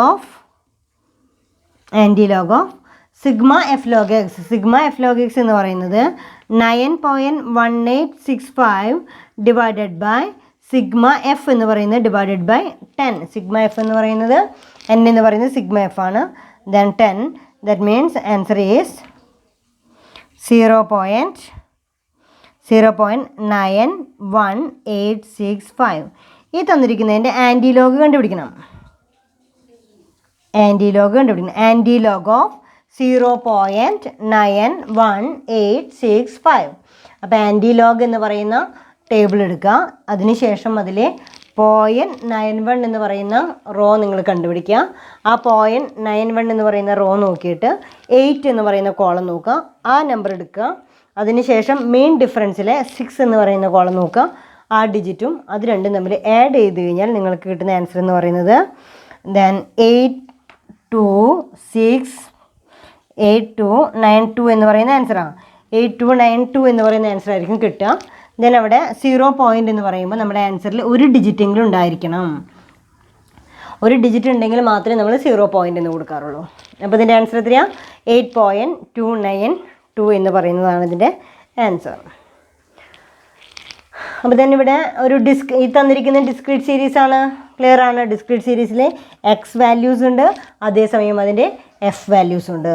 of sigma f log x എന്ന് പറയുന്നത് 9.1865 ഡിവൈഡഡ് ബൈ സിഗ്മ എഫ് എന്ന് പറയുന്നത് ഡിവൈഡഡ് ബൈ 10. സിഗ്മ എഫ് എന്ന് പറയുന്നത് എൻ എന്ന് പറയുന്നത് സിഗ്മ എഫ് ആണ്. Then 10, that means answer is 0.91865. ഈ തന്നിരിക്കുന്നതിൻ്റെ ആൻറ്റി ലോഗ് കണ്ടുപിടിക്കണം. Anti log of 0.91865. അപ്പോൾ ആൻറ്റി ലോഗ് എന്ന് പറയുന്ന ടേബിൾ എടുക്കുക. അതിനുശേഷം അതിൽ 0.91 എന്ന് പറയുന്ന റോ നിങ്ങൾ കണ്ടുപിടിക്കുക. ആ 0.91 എന്ന് പറയുന്ന റോ നോക്കിയിട്ട് 8 എന്ന് പറയുന്ന കോളം നോക്കുക. ആ നമ്പർ എടുക്കുക. അതിനുശേഷം മെയിൻ ഡിഫറൻസിലെ 6 എന്ന് പറയുന്ന കോളം നോക്കുക. ആ ഡിജിറ്റും അത് രണ്ടും തമ്മിൽ ആഡ് ചെയ്ത് കഴിഞ്ഞാൽ നിങ്ങൾക്ക് കിട്ടുന്ന ആൻസർ എന്ന് പറയുന്നത് ദെൻ 8292 എന്ന് പറയുന്ന ആൻസറാണ്. 8292 എന്ന് പറയുന്ന ആൻസർ ആയിരിക്കും കിട്ടുക. ദെൻ അവിടെ 0 പോയിൻ്റ് എന്ന് പറയുമ്പോൾ നമ്മുടെ ആൻസറിൽ ഒരു ഡിജിറ്റെങ്കിലും ഉണ്ടായിരിക്കണം. ഒരു ഡിജിറ്റ് ഉണ്ടെങ്കിൽ മാത്രമേ നമ്മൾ 0 പോയിൻ്റ് എന്ന് കൊടുക്കാറുള്ളൂ. അപ്പോൾ ഇതിൻ്റെ ആൻസർ എത്രയാണ്? 8.292 എന്ന് പറയുന്നതാണ് ഇതിൻ്റെ ആൻസർ. അപ്പോൾ തന്നെ ഇവിടെ ഒരു ഈ തന്നിരിക്കുന്ന ഡിസ്ക്രീറ്റ് സീരീസാണ്. ക്ലിയർ ആണ്? ഡിസ്ക്രീറ്റ് സീരീസിൽ എക്സ് വാല്യൂസ് ഉണ്ട്, അതേസമയം അതിൻ്റെ എഫ് വാല്യൂസ് ഉണ്ട്.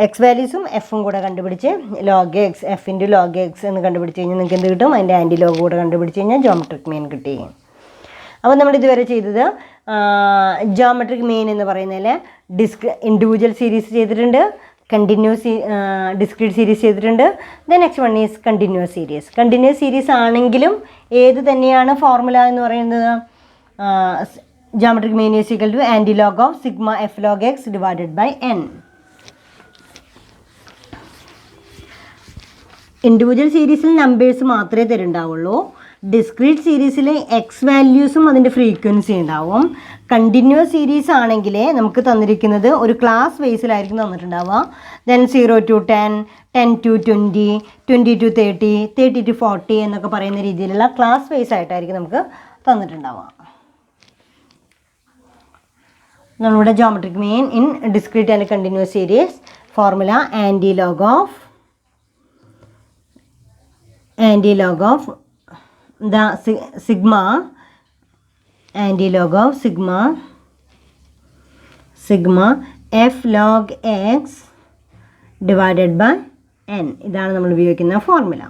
എക്സ് വാല്യൂസും എഫും കൂടെ കണ്ടുപിടിച്ച് log x F into log x എന്ന് കണ്ടുപിടിച്ച് കഴിഞ്ഞാൽ നിങ്ങൾക്ക് എന്ത് കിട്ടും? അതിൻ്റെ ആൻറ്റി ലോഗ് കൂടെ കണ്ടുപിടിച്ച് കഴിഞ്ഞാൽ ജോമെട്രിക് മീൻ കിട്ടി. അപ്പോൾ നമ്മൾ ഇതുവരെ ചെയ്തത് ജോമെട്രിക് മീൻ എന്ന് പറയുന്നതിൽ ഇൻഡിവിജ്വൽ സീരീസ് ചെയ്തിട്ടുണ്ട്, കണ്ടിന്യൂസ് ഡിസ്ക്രീറ്റ് സീരീസ് ചെയ്തിട്ടുണ്ട്. Then next one is continuous series ആണെങ്കിലും ഏത് തന്നെയാണ് ഫോർമുല എന്ന് പറയുന്നത്? Geometric mean is equal to anti log of sigma f log x divided by n. Individual സീരീസിൽ നമ്പേഴ്സ് മാത്രമേ തരുന്നുണ്ടാവുള്ളൂ. ഡിസ്ക്രീറ്റ് സീരീസിൽ എക്സ് വാല്യൂസും അതിൻ്റെ ഫ്രീക്വൻസി ഉണ്ടാവും. കണ്ടിന്യൂസ് സീരീസ് ആണെങ്കിൽ നമുക്ക് തന്നിരിക്കുന്നത് ഒരു ക്ലാസ് ബേസിലായിരിക്കും തന്നിട്ടുണ്ടാവുക. Then 0 to 10, 10 to 20, 20 to 30, 30 to 40 എന്നൊക്കെ പറയുന്ന രീതിയിലുള്ള ക്ലാസ് ബേസ് ആയിട്ടായിരിക്കും നമുക്ക് തന്നിട്ടുണ്ടാവുക. നമ്മളുടെ geometric mean in discrete and continuous series formula anti log of the sigma f log x divided by n. ഇതാണ് നമ്മൾ ഉപയോഗിക്കുന്ന ഫോർമുല.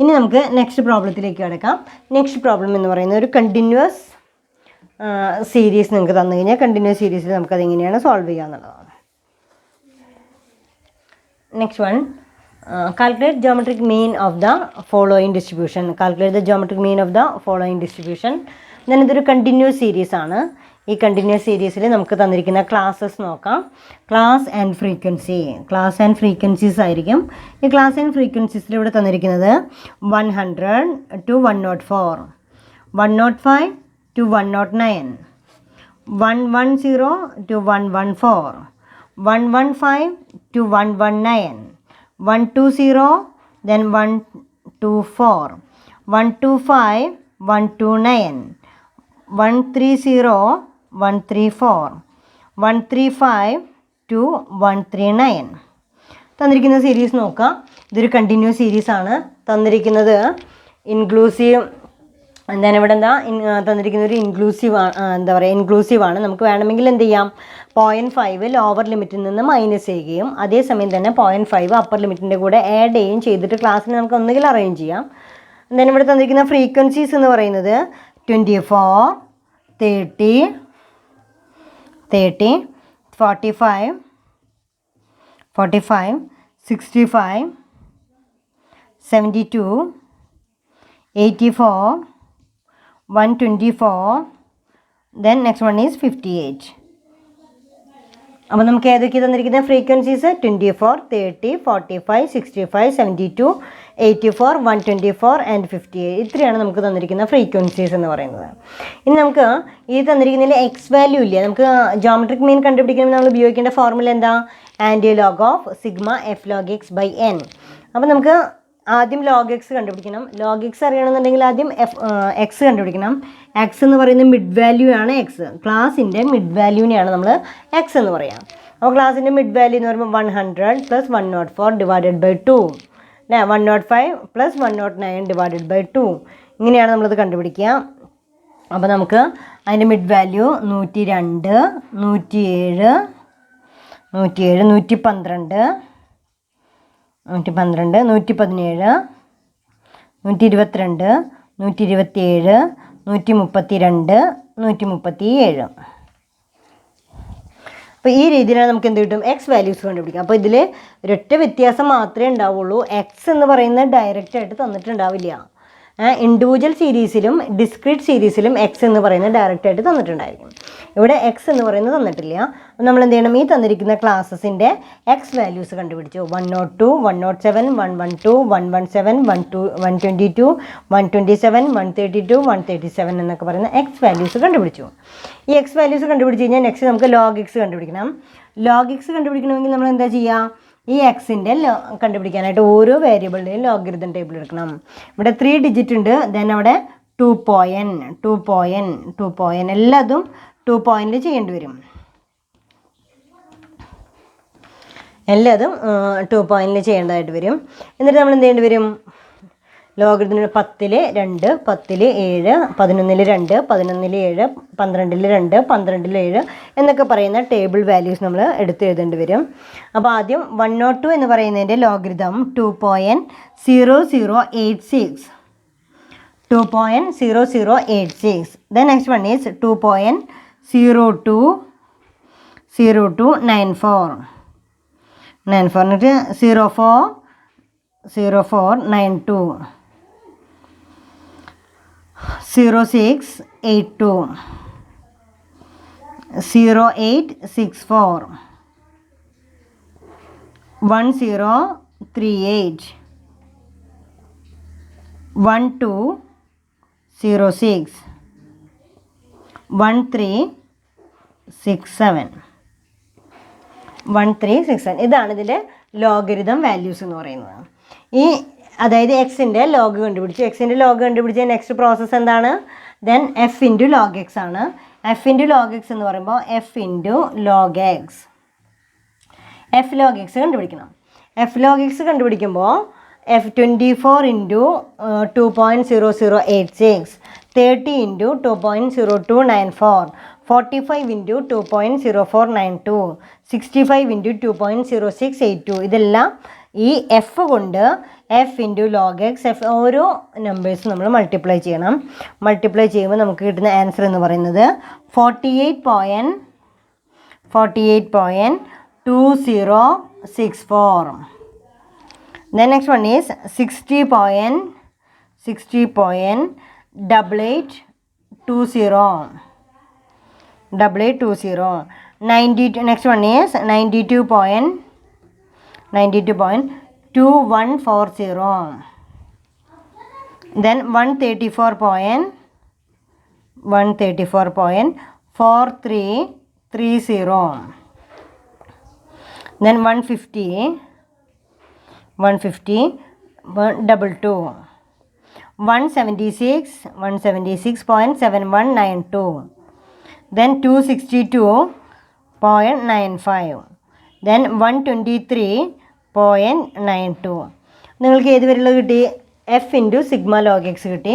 ഇനി നമുക്ക് നെക്സ്റ്റ് പ്രോബ്ലത്തിലേക്ക് കിടക്കാം. നെക്സ്റ്റ് പ്രോബ്ലം എന്ന് പറയുന്നത് ഒരു കണ്ടിന്യൂസ് സീരീസ് നിങ്ങൾക്ക് തന്നു കഴിഞ്ഞാൽ കണ്ടിന്യൂസ് സീരീസിൽ നമുക്കതെങ്ങനെയാണ് സോൾവ് ചെയ്യുക എന്നുള്ളതാണ്. Next one, calculate geometric mean of the following distribution. Then ഇതൊരു കണ്ടിന്യൂസ് സീരീസ് ആണ്. ഈ കണ്ടിന്യൂസ് സീരീസിൽ നമുക്ക് തന്നിരിക്കുന്ന ക്ലാസ്സസ് നോക്കാം. ക്ലാസ് ആൻഡ് ഫ്രീക്വൻസീസ് ആയിരിക്കും. ഈ ക്ലാസ് ആൻഡ് ഫ്രീക്വൻസീസിൽ ഇവിടെ തന്നിരിക്കുന്നത് 100 to 104, 105 to 109, 110 to 114, 115 to 119, 120, then 124, 125, 129, 130, 134, 135 to 139. തന്നിരിക്കുന്ന സീരീസ് നോക്കാം. ഇതൊരു കണ്ടിന്യൂസ് സീരീസാണ്. തന്നിരിക്കുന്നത് ഇൻക്ലൂസീവ് എന്താണ് ഇവിടെ തന്നിരിക്കുന്ന ഒരു ഇൻക്ലൂസീവാണ്. നമുക്ക് വേണമെങ്കിൽ എന്ത് ചെയ്യാം, 0.5 ലോവർ ലിമിറ്റിൽ നിന്ന് മൈനസ് ചെയ്യുകയും അതേസമയം തന്നെ 0.5 അപ്പർ ലിമിറ്റിൻ്റെ കൂടെ ആഡ് ചെയ്യുകയും ചെയ്തിട്ട് ക്ലാസ്സിന് നമുക്ക് ഒന്നുകിൽ അറേഞ്ച് ചെയ്യാം. എന്താണ് ഇവിടെ തന്നിരിക്കുന്ന ഫ്രീക്വൻസീസ് എന്ന് പറയുന്നത് 24, 30, 45, 65, 72, 84, 124, then next one is 58. അപ്പോൾ നമുക്ക് ഏതൊക്കെ തന്നിരിക്കുന്ന ഫ്രീക്വൻസീസ് 24, 30, 45, 65, 72, 84, 124 ആൻഡ് 58. ഇത്രയാണ് നമുക്ക് തന്നിരിക്കുന്ന ഫ്രീക്വൻസീസ് എന്ന് പറയുന്നത്. ഇനി നമുക്ക് ഈ തന്നിരിക്കുന്നതിൽ എക്സ് വാല്യൂ ഇല്ല. നമുക്ക് ജോമെട്രിക് മീൻ കണ്ടുപിടിക്കണമെങ്കിൽ നമ്മൾ ഉപയോഗിക്കേണ്ട ഫോർമുല എന്താ, anti log of sigma f log x by n. അപ്പോൾ നമുക്ക് ആദ്യം ലോഗ് എക്സ് കണ്ടുപിടിക്കണം. ലോഗ് എക്സ് അറിയണമെന്നുണ്ടെങ്കിൽ ആദ്യം എക്സ് കണ്ടുപിടിക്കണം. എക്സ് എന്ന് പറയുന്നത് മിഡ് വാല്യൂ ആണ്. എക്സ് ക്ലാസിൻ്റെ മിഡ് വാല്യൂവിനെയാണ് നമ്മൾ എക്സ് എന്ന് പറയാം. അപ്പോൾ ക്ലാസിൻ്റെ മിഡ് വാല്യൂ എന്ന് പറയുമ്പോൾ 100 + 104 ഡിവൈഡഡ് ബൈ 2, 105 + 109 ഡിവൈഡഡ് ബൈ 2. ഇങ്ങനെയാണ് നമ്മളത് കണ്ടുപിടിക്കുക. അപ്പോൾ നമുക്ക് അതിൻ്റെ മിഡ് വാല്യൂ 102, 107, 112, 117, 122, 127, 132, 137. അപ്പോൾ ഈ രീതിയിലാണ് നമുക്ക് എന്ത് കിട്ടും, എക്സ് വാല്യൂസ് കണ്ടുപിടിക്കാം. അപ്പോൾ ഇതിൽ ഒരൊറ്റ വ്യത്യാസം മാത്രമേ ഉണ്ടാവുള്ളൂ. എക്സ് എന്ന് പറയുന്നത് ഡയറക്റ്റായിട്ട് തന്നിട്ടുണ്ടാവില്ല. ഇൻഡിവിജ്വൽ സീരീസിലും ഡിസ്ക്രീറ്റ് സീരീസിലും എക്സ് എന്ന് പറയുന്നത് ഡയറക്റ്റായിട്ട് തന്നിട്ടുണ്ടായിരിക്കും. ഇവിടെ എക്സ് എന്ന് പറയുന്നത് തന്നിട്ടില്ല. നമ്മൾ എന്ത് ചെയ്യണം, ഈ തന്നിരിക്കുന്ന ക്ലാസ്സസിൻ്റെ എക്സ് വാല്യൂസ് കണ്ടുപിടിച്ചു. 102, 107, 112, 117, 122, 127, 132, 137 എന്നൊക്കെ പറയുന്ന എക്സ് വാല്യൂസ് കണ്ടുപിടിച്ചു. ഈ എക്സ് വാല്യൂസ് കണ്ടുപിടിച്ച് കഴിഞ്ഞാൽ നെക്സ്റ്റ് നമുക്ക് ലോഗ് എക്സ് കണ്ടുപിടിക്കണം. ലോഗ് എക്സ് കണ്ടുപിടിക്കണമെങ്കിൽ നമ്മൾ എന്താ ചെയ്യുക, ഈ എക്സിൻ്റെ കണ്ടുപിടിക്കാനായിട്ട് ഓരോ വേരിയബിളിൻ്റെയും ലോഗരിതം ടേബിൾ എടുക്കണം. ഇവിടെ 3 ഡിജിറ്റ് ഉണ്ട്. ദെൻ അവിടെ 2 പോയിൻ്റ് എല്ലാതും 2 പോയിൻ്റിൽ ചെയ്യേണ്ടി വരും. എല്ലാതും 2 പോയിൻ്റിൽ ചെയ്യേണ്ടതായിട്ട് വരും. എന്നിട്ട് നമ്മൾ എന്ത് ചെയ്യേണ്ടി വരും, ലോഗരിതത്തിന് 10 2, 10 7, 11 2, 11 7, 12 2, 12 7 എന്നൊക്കെ പറയുന്ന ടേബിൾ വാല്യൂസ് നമ്മൾ എടുത്ത് എഴുതേണ്ടി വരും. അപ്പോൾ ആദ്യം 102 എന്ന് പറയുന്നതിൻ്റെ logarithm 2.0086, 2.0086. Then next one is 2.020294, എന്നിട്ട് 0492, 0682, 0864, 1038, 1206, 1367. ഇതാണ് ഇതിൻ്റെ ലോഗരിതം വാല്യൂസ് എന്ന് പറയുന്നത്. അതായത് എക്സിൻ്റെ ലോഗ് കണ്ടുപിടിച്ചു. എക്സിൻ്റെ ലോഗ് കണ്ടുപിടിച്ച നെക്സ്റ്റ് പ്രോസസ്സ് എന്താണ്, then f into log x ആണ്. എഫ് ഇൻറ്റു ലോഗ് എക്സ് എന്ന് പറയുമ്പോൾ f into log x, f log x കണ്ടുപിടിക്കണം. എഫ് ലോഗ് എക്സ് കണ്ടുപിടിക്കുമ്പോൾ f 24 into 2.0086, 30 into 2.0294, 45 into 2.0492, 65 into 2.0682. ഇതെല്ലാം ഈ എഫ് കൊണ്ട് f into log x, f ഓരോ നമ്പേഴ്സും നമ്മൾ മൾട്ടിപ്ലൈ ചെയ്യണം. മൾട്ടിപ്ലൈ ചെയ്യുമ്പോൾ നമുക്ക് കിട്ടുന്ന ആൻസർ എന്ന് പറയുന്നത് 48.2064. Then next one is 60.8820. 92. Next one is 92.2140. Then 134.4330. Then 150, 122. 176.7192. Then 262.95. Then 123.05. 0.92. നിങ്ങൾക്ക് ഏത് വരെയുള്ളത് കിട്ടി? F into sigma log X കിട്ടി.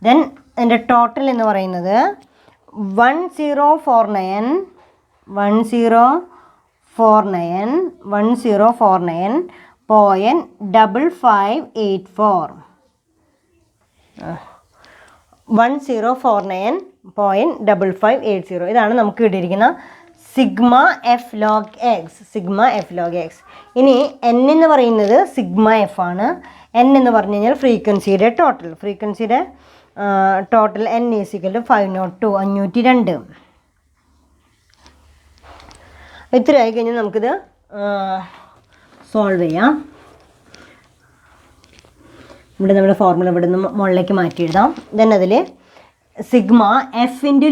ദെൻ എൻ്റെ ടോട്ടൽ എന്ന് പറയുന്നത് 1049.5584. 1049.5580. ഇതാണ് നമുക്ക് കിട്ടിയിരിക്കുന്ന സിഗ്മ എഫ് ലോഗ് എക്സ്. ഇനി എൻ എന്ന് പറയുന്നത് സിഗ്മ എഫ് ആണ്. എൻ എന്ന് പറഞ്ഞു കഴിഞ്ഞാൽ ഫ്രീക്വൻസിയുടെ ടോട്ടൽ എൻ ഈസിക്കൽ ടു 502 502. ഇത്രയായി കഴിഞ്ഞാൽ നമുക്കിത് സോൾവ് ചെയ്യാം. ഇവിടെ നമ്മുടെ ഫോർമുല ഇവിടെ നിന്ന് മുകളിലേക്ക് മാറ്റി എഴുതാം. ദെൻ അതിൽ sigma f into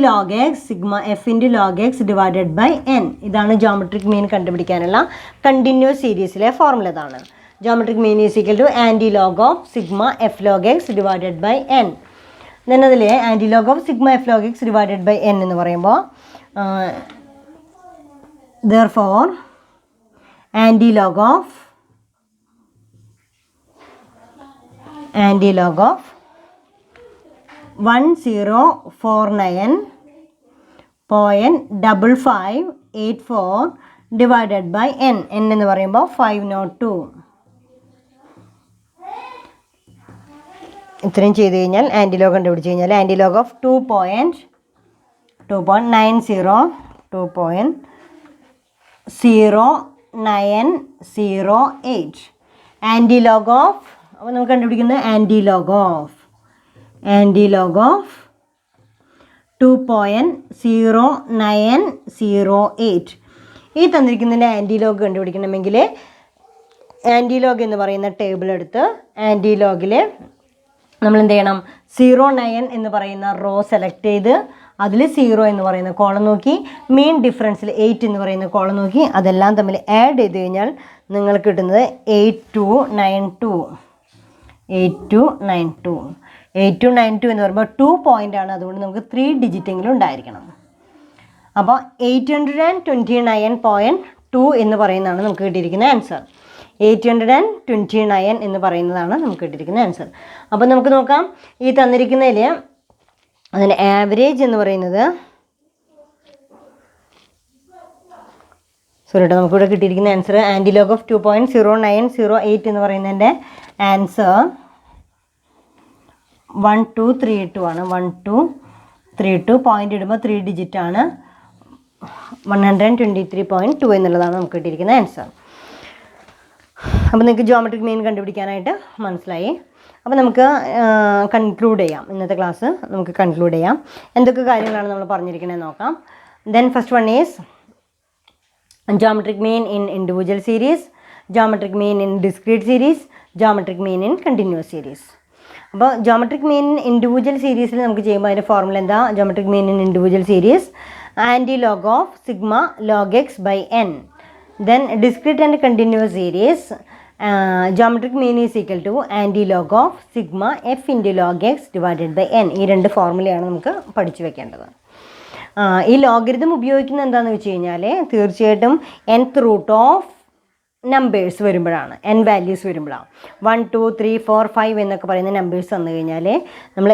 log x divided by n. ഇതാണ് ജോമെട്രിക് മീൻ കണ്ടുപിടിക്കാനുള്ള കണ്ടിന്യൂസ് സീരീസിലെ ഫോർമുല. ഇതാണ് geometric mean is equal to anti log of sigma f log x divided by n. Then അതിൽ anti log of sigma f log x divided by n എന്ന് പറയുമ്പോൾ therefore anti log of 1049.5584 divided by n. N എന്ന് പറയുമ്പോൾ 502. ഇത്രയും ചെയ്ത് കഴിഞ്ഞാൽ antilog കണ്ടുപിടിച്ച് കഴിഞ്ഞാൽ anti log of 2.0908. Anti log of, അപ്പോൾ നമുക്ക് കണ്ടുപിടിക്കുന്നത് ആൻറ്റി ലോഗ് ഓഫ് 2.0908. ഈ തന്നിരിക്കുന്നതിൻ്റെ ആൻറ്റി ലോഗ് കണ്ടുപിടിക്കണമെങ്കിൽ ആൻറ്റി ലോഗ് എന്ന് പറയുന്ന ടേബിൾ എടുത്ത് ആൻറ്റി ലോഗിൽ നമ്മൾ എന്ത് ചെയ്യണം? 09 എന്ന് പറയുന്ന റോ സെലക്ട് ചെയ്ത് അതിൽ 0 എന്ന് പറയുന്ന കോളം നോക്കി, മീൻ ഡിഫറൻസിൽ 8 എന്ന് പറയുന്ന കോളം നോക്കി, അതെല്ലാം തമ്മിൽ ആഡ് ചെയ്ത് കഴിഞ്ഞാൽ നിങ്ങൾക്ക് കിട്ടുന്നത് 8292 എന്ന് പറയുമ്പോൾ 2 പോയിൻ്റ് ആണ്. അതുകൊണ്ട് നമുക്ക് 3 ഡിജിറ്റ് എങ്കിലും ഉണ്ടായിരിക്കണം. അപ്പോൾ 829.2 എന്ന് പറയുന്നതാണ് നമുക്ക് കിട്ടിയിരിക്കുന്ന ആൻസർ. 829 എന്ന് പറയുന്നതാണ് നമുക്ക് കിട്ടിയിരിക്കുന്ന ആൻസർ. അപ്പോൾ നമുക്ക് നോക്കാം, ഈ തന്നിരിക്കുന്നതിൽ അതിൻ്റെ ആവറേജ് എന്ന് പറയുന്നത് നമുക്കിവിടെ കിട്ടിയിരിക്കുന്ന ആൻസർ ആൻറ്റി ലോഗ് ഓഫ് 2.0908 എന്ന് പറയുന്നതിൻ്റെ ആൻസർ 1232 ആണ്. 1232 പോയിൻ്റ് ഇടുമ്പോൾ 3 ഡിജിറ്റ് ആണ്. 123.2 എന്നുള്ളതാണ് നമുക്ക് കിട്ടിയിരിക്കുന്ന ആൻസർ. അപ്പോൾ നിങ്ങൾക്ക് ജോമെട്രിക് മീൻ കണ്ടുപിടിക്കാനായിട്ട് മനസ്സിലായി. അപ്പോൾ നമുക്ക് കൺക്ലൂഡ് ചെയ്യാം. ഇന്നത്തെ ക്ലാസ് നമുക്ക് കൺക്ലൂഡ് ചെയ്യാം. എന്തൊക്കെ കാര്യങ്ങളാണ് നമ്മൾ പറഞ്ഞിരിക്കുന്നത് നോക്കാം. Then first one is geometric mean in individual series, geometric mean in discrete series, geometric mean in continuous series. അപ്പോൾ ജോമെട്രിക് മീൻ ഇൻഡിവിജ്വൽ സീരീസിൽ നമുക്ക് ചെയ്യുമ്പോൾ അതിൻ്റെ ഫോർമുല എന്താ? Geometric mean in individual series anti log of sigma log x by n. Then discrete and continuous series geometric mean is equal to anti log of sigma f into log x divided by n. ഈ രണ്ട് ഫോർമുലയാണ് നമുക്ക് പഠിച്ചു വെക്കേണ്ടത്. ഈ logarithm ഉപയോഗിക്കുന്നത് എന്താണെന്ന് വെച്ച് കഴിഞ്ഞാൽ തീർച്ചയായിട്ടും nth റൂട്ട് ഓഫ് നമ്പേഴ്സ് വരുമ്പോഴാണ്, n വാല്യൂസ് വരുമ്പോഴാണ്. 1 2 3 4 5 എന്നൊക്കെ പറയുന്ന നമ്പേഴ്സ് തന്നു കഴിഞ്ഞാൽ നമ്മൾ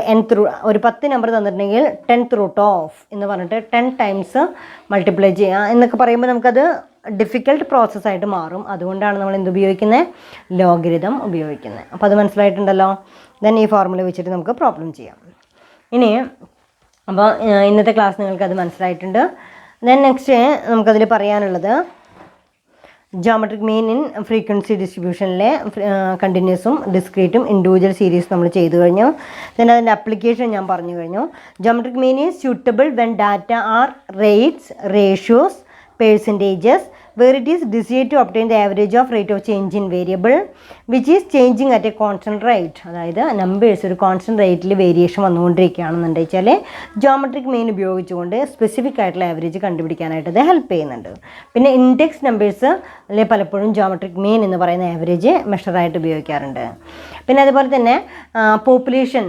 ഒരു 10 നമ്പർ തന്നിട്ടുണ്ടെങ്കിൽ 10th റൂട്ട് ഓഫ് എന്ന് പറഞ്ഞിട്ട് 10 ടൈംസ് മൾട്ടിപ്ലൈ ചെയ്യുക എന്നൊക്കെ പറയുമ്പോൾ നമുക്കത് ഡിഫിക്കൽട്ട് പ്രോസസ്സായിട്ട് മാറും. അതുകൊണ്ടാണ് നമ്മൾ എന്ത് ഉപയോഗിക്കുന്നത്? ലോഗരിതം ഉപയോഗിക്കുന്നത്. അപ്പോൾ അത് മനസ്സിലായിട്ടുണ്ടല്ലോ. ദെൻ ഈ ഫോർമുല വെച്ചിട്ട് നമുക്ക് പ്രോബ്ലം ചെയ്യാം. ഇനി അപ്പോൾ ഇന്നത്തെ ക്ലാസ് നിങ്ങൾക്കത് മനസ്സിലായിട്ടുണ്ട്. ദെൻ നെക്സ്റ്റ് നമുക്കതിൽ പറയാനുള്ളത് ജോമെട്രിക് മീൻ ഇൻ ഫ്രീക്വൻസി ഡിസ്ട്രിബ്യൂഷനിലെ കണ്ടിന്യൂസും ഡിസ്ക്രീറ്റും ഇൻഡിവിജ്വൽ സീരീസ് നമ്മൾ ചെയ്തു കഴിഞ്ഞു. ദെൻ അതിൻ്റെ അപ്ലിക്കേഷൻ ഞാൻ പറഞ്ഞു കഴിഞ്ഞു. Geometric mean is suitable when data are rates, ratios, percentages where it is desired to obtain the average of rate of change in variable which is changing at a constant rate. അതായത് numbers ഒരു constant റേറ്റിൽ variation വന്നുകൊണ്ടിരിക്കുകയാണെന്നുണ്ട് വെച്ചാൽ geometric mean ഉപയോഗിച്ചുകൊണ്ട് specific ആയിട്ടുള്ള average കണ്ടുപിടിക്കാനായിട്ട് ഇത് help ചെയ്യുന്നുണ്ട്. പിന്നെ ഇൻഡെക്സ് നമ്പേഴ്സ് അല്ലെ പലപ്പോഴും ജോമെട്രിക് മീൻ എന്ന് പറയുന്ന ആവറേജ് മെഷറായിട്ട് ഉപയോഗിക്കാറുണ്ട്. പിന്നെ അതുപോലെ തന്നെ പോപ്പുലേഷൻ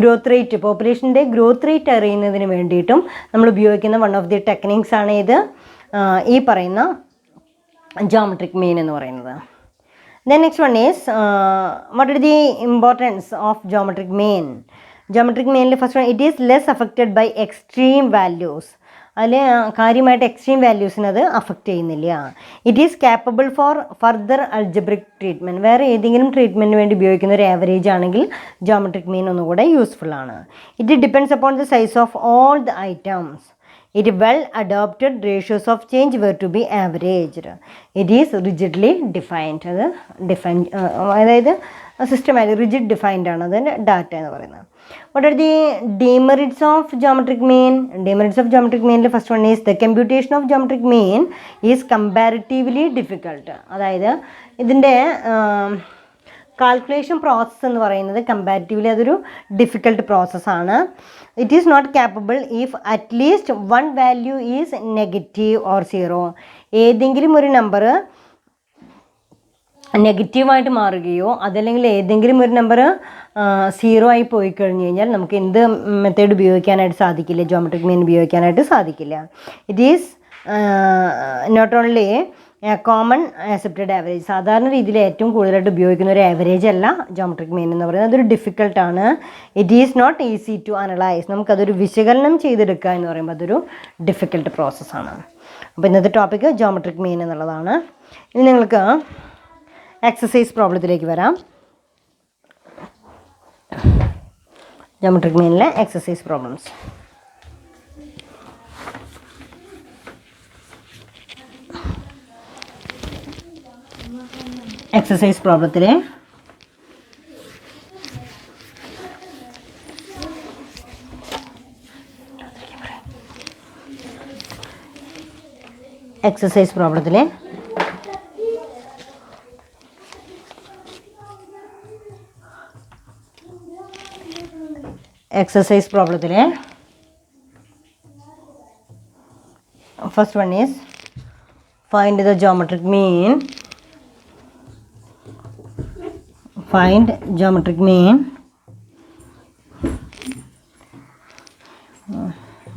ഗ്രോത്ത് റേറ്റ്, പോപ്പുലേഷൻ്റെ ഗ്രോത്ത് റേറ്റ് അറിയുന്നതിന് വേണ്ടിയിട്ടും നമ്മൾ ഉപയോഗിക്കുന്ന വൺ ഓഫ് ദി ടെക്നിക്സ് ആണ് ഇത്. ഈ പറയുന്ന ജോമെട്രിക് മീൻ എന്ന് പറയുന്നത്. Then next one is what are the importance of geometric mean? Geometric mean first one, it is less affected by extreme values. അതിൽ കാര്യമായിട്ട് എക്സ്ട്രീം വാല്യൂസിന് അത് അഫക്റ്റ് ചെയ്യുന്നില്ല. It is capable for further algebraic treatment. വേറെ ഏതെങ്കിലും ട്രീറ്റ്മെൻറ്റിന് വേണ്ടി ഉപയോഗിക്കുന്ന ഒരു average ആണെങ്കിൽ ജോമെട്രിക് മീൻ ഒന്നുകൂടെ യൂസ്ഫുൾ ആണ്. It depends upon the size of all the items. It well adopted ratios of change were to be averaged. It is rigidly defined. അത് defined അതായത് സിസ്റ്റമാറ്റിക് റിജിഡ് ഡിഫൈൻഡ് ആണ് അതിൻ്റെ data എന്ന് പറയുന്നത്. What are the demerits of geometric mean? Demerits of geometric mean, first one is the computation of geometric mean is comparatively difficult. അതായത് ഇതിൻ്റെ calculation process എന്ന് പറയുന്നത് കമ്പാരിറ്റീവ്ലി അതൊരു ഡിഫിക്കൽട്ട് പ്രോസസ്സാണ്. It is not capable if at least one value is negative or zero. ഏതെങ്കിലും ഒരു number നെഗറ്റീവായിട്ട് മാറുകയോ അതല്ലെങ്കിൽ ഏതെങ്കിലും ഒരു നമ്പർ സീറോ ആയി പോയി കഴിഞ്ഞ് കഴിഞ്ഞാൽ നമുക്ക് എന്ത് മെത്തേഡ് ഉപയോഗിക്കാനായിട്ട് സാധിക്കില്ല, ജോമെട്രിക് മീൻ ഉപയോഗിക്കാനായിട്ട് സാധിക്കില്ല. It is not only common accepted average. സാധാരണ രീതിയിൽ ഏറ്റവും കൂടുതലായിട്ട് ഉപയോഗിക്കുന്ന ഒരു ആവറേജ് അല്ല ജോമെട്രിക് മീൻ എന്ന് പറയുന്നത്. അതൊരു ഡിഫിക്കൽട്ടാണ്. It is not easy to analyse. നമുക്കതൊരു വിശകലനം ചെയ്തെടുക്കുക എന്ന് പറയുമ്പോൾ അതൊരു ഡിഫിക്കൽട്ട് പ്രോസസ്സാണ്. അപ്പോൾ ഇന്നത്തെ ടോപ്പിക്ക് ജോമെട്രിക് മീൻ എന്നുള്ളതാണ്. ഇനി നിങ്ങൾക്ക് എക്സസൈസ് പ്രോബ്ലത്തിലേക്ക് വരാം. ജോമെട്രിക് മീനിലെ എക്സസൈസ് പ്രോബ്ലംസ്. എക്സസൈസ് പ്രോബ്ലത്തിലെ എക്സസൈസ് പ്രോബ്ലത്തിലെ എക്സസൈസ് പ്രോബ്ലത്തിലെ first one is find the geometric mean. Find geometric mean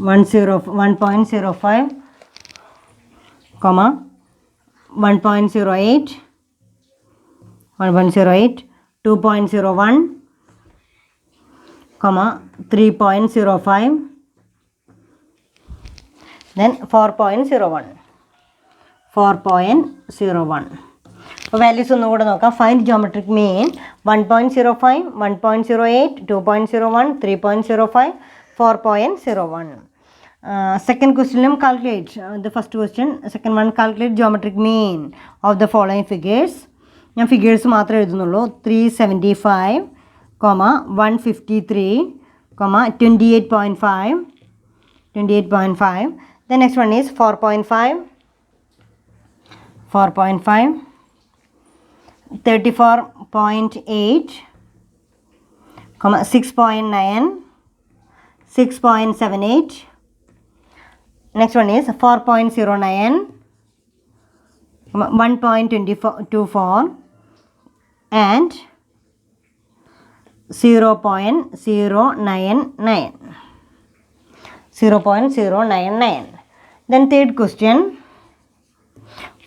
1.05, 1.08, 2.01, 3.05, then 4.01. അപ്പോൾ വാല്യൂസ് ഒന്നുകൂടെ നോക്കാം. Find geometric mean 1.05, 1.08, 2.01, 3.05, 4.01. സെക്കൻഡ് ക്വസ്റ്റ്യനിലും calculate the first question. Second one calculate geometric mean of the following figures. ഞാൻ figures മാത്രമേ എഴുതുന്നുള്ളൂ. 375, 153, 28.5. The next one is 4.5, 34.8, 6.9, 6.78. Next one is 4.09, 1.24 and 0.099. Then third question,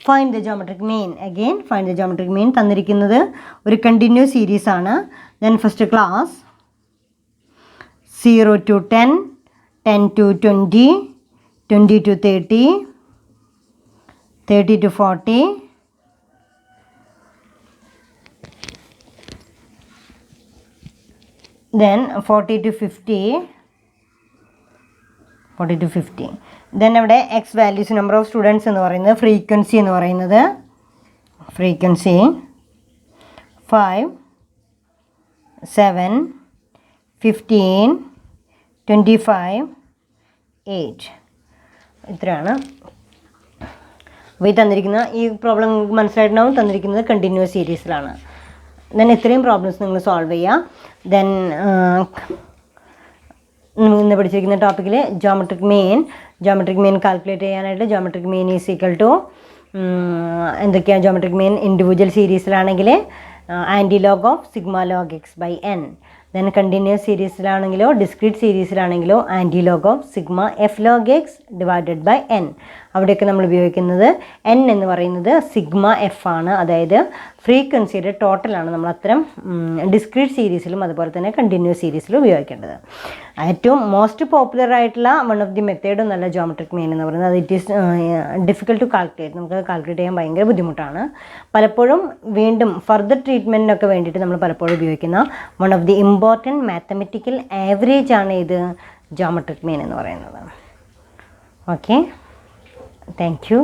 find the geometric mean. Again find the geometric mean. തന്നിരിക്കുന്നത് ഒരു continuous series ആണ്. then first class 0 to 10, 10 to 20, 20 to 30, 30 to 40, then 40 to 50, 40 to 50. then അവിടെ X values number of students എന്ന് പറയുന്നത് frequency എന്ന് പറയുന്നത് frequency 5, 7, 15, 25, 8 ഇത്രയാണ്. അപ്പോൾ ഈ തന്നിരിക്കുന്ന ഈ പ്രോബ്ലം മനസ്സിലായിട്ടുണ്ടാവും. തന്നിരിക്കുന്നത് കണ്ടിന്യൂസ് സീരീസിലാണ്. ദെൻ ഇത്രയും പ്രോബ്ലംസ് നിങ്ങൾ സോൾവ് ചെയ്യുക. ദെൻ ഇന്ന് പഠിച്ചിരിക്കുന്ന ടോപ്പിക്കിൽ ജോമെട്രിക് മീൻ കാൽക്കുലേറ്റ് ചെയ്യാനായിട്ട് geometric mean is equal to എന്തൊക്കെയാണ് ജോമെട്രിക് മീൻ ഇൻഡിവിജ്വൽ സീരീസിലാണെങ്കിൽ anti log of sigma log x by n. Then continuous സീരീസിലാണെങ്കിലോ ഡിസ്ക്രീറ്റ് സീരീസിലാണെങ്കിലോ anti log of sigma f log x divided by n. അവിടെയൊക്കെ നമ്മൾ ഉപയോഗിക്കുന്നത് N എന്ന് പറയുന്നത് സിഗ്മ എഫ് ആണ്. അതായത് ഫ്രീക്വൻസിയുടെ ടോട്ടലാണ് നമ്മൾ അത്തരം ഡിസ്ക്രീറ്റ് സീരീസിലും അതുപോലെ തന്നെ കണ്ടിന്യൂസ് സീരീസിലും ഉപയോഗിക്കേണ്ടത്. ഏറ്റവും മോസ്റ്റ് പോപ്പുലർ ആയിട്ടുള്ള വൺ ഓഫ് ദി മെത്തേഡ് എന്നല്ല ജോമെട്രിക് മീൻ എന്ന് പറയുന്നത്. അത് it is difficult to calculate. നമുക്ക് കാൽക്കുലേറ്റ് ചെയ്യാൻ ഭയങ്കര ബുദ്ധിമുട്ടാണ്. പലപ്പോഴും വീണ്ടും ഫർദർ ട്രീറ്റ്മെൻറ്റിനൊക്കെ വേണ്ടിയിട്ട് നമ്മൾ പലപ്പോഴും ഉപയോഗിക്കുന്ന one of the important mathematical average ആണ് ഇത് ജോമെട്രിക് മീൻ എന്ന് പറയുന്നത്. Okay, thank you.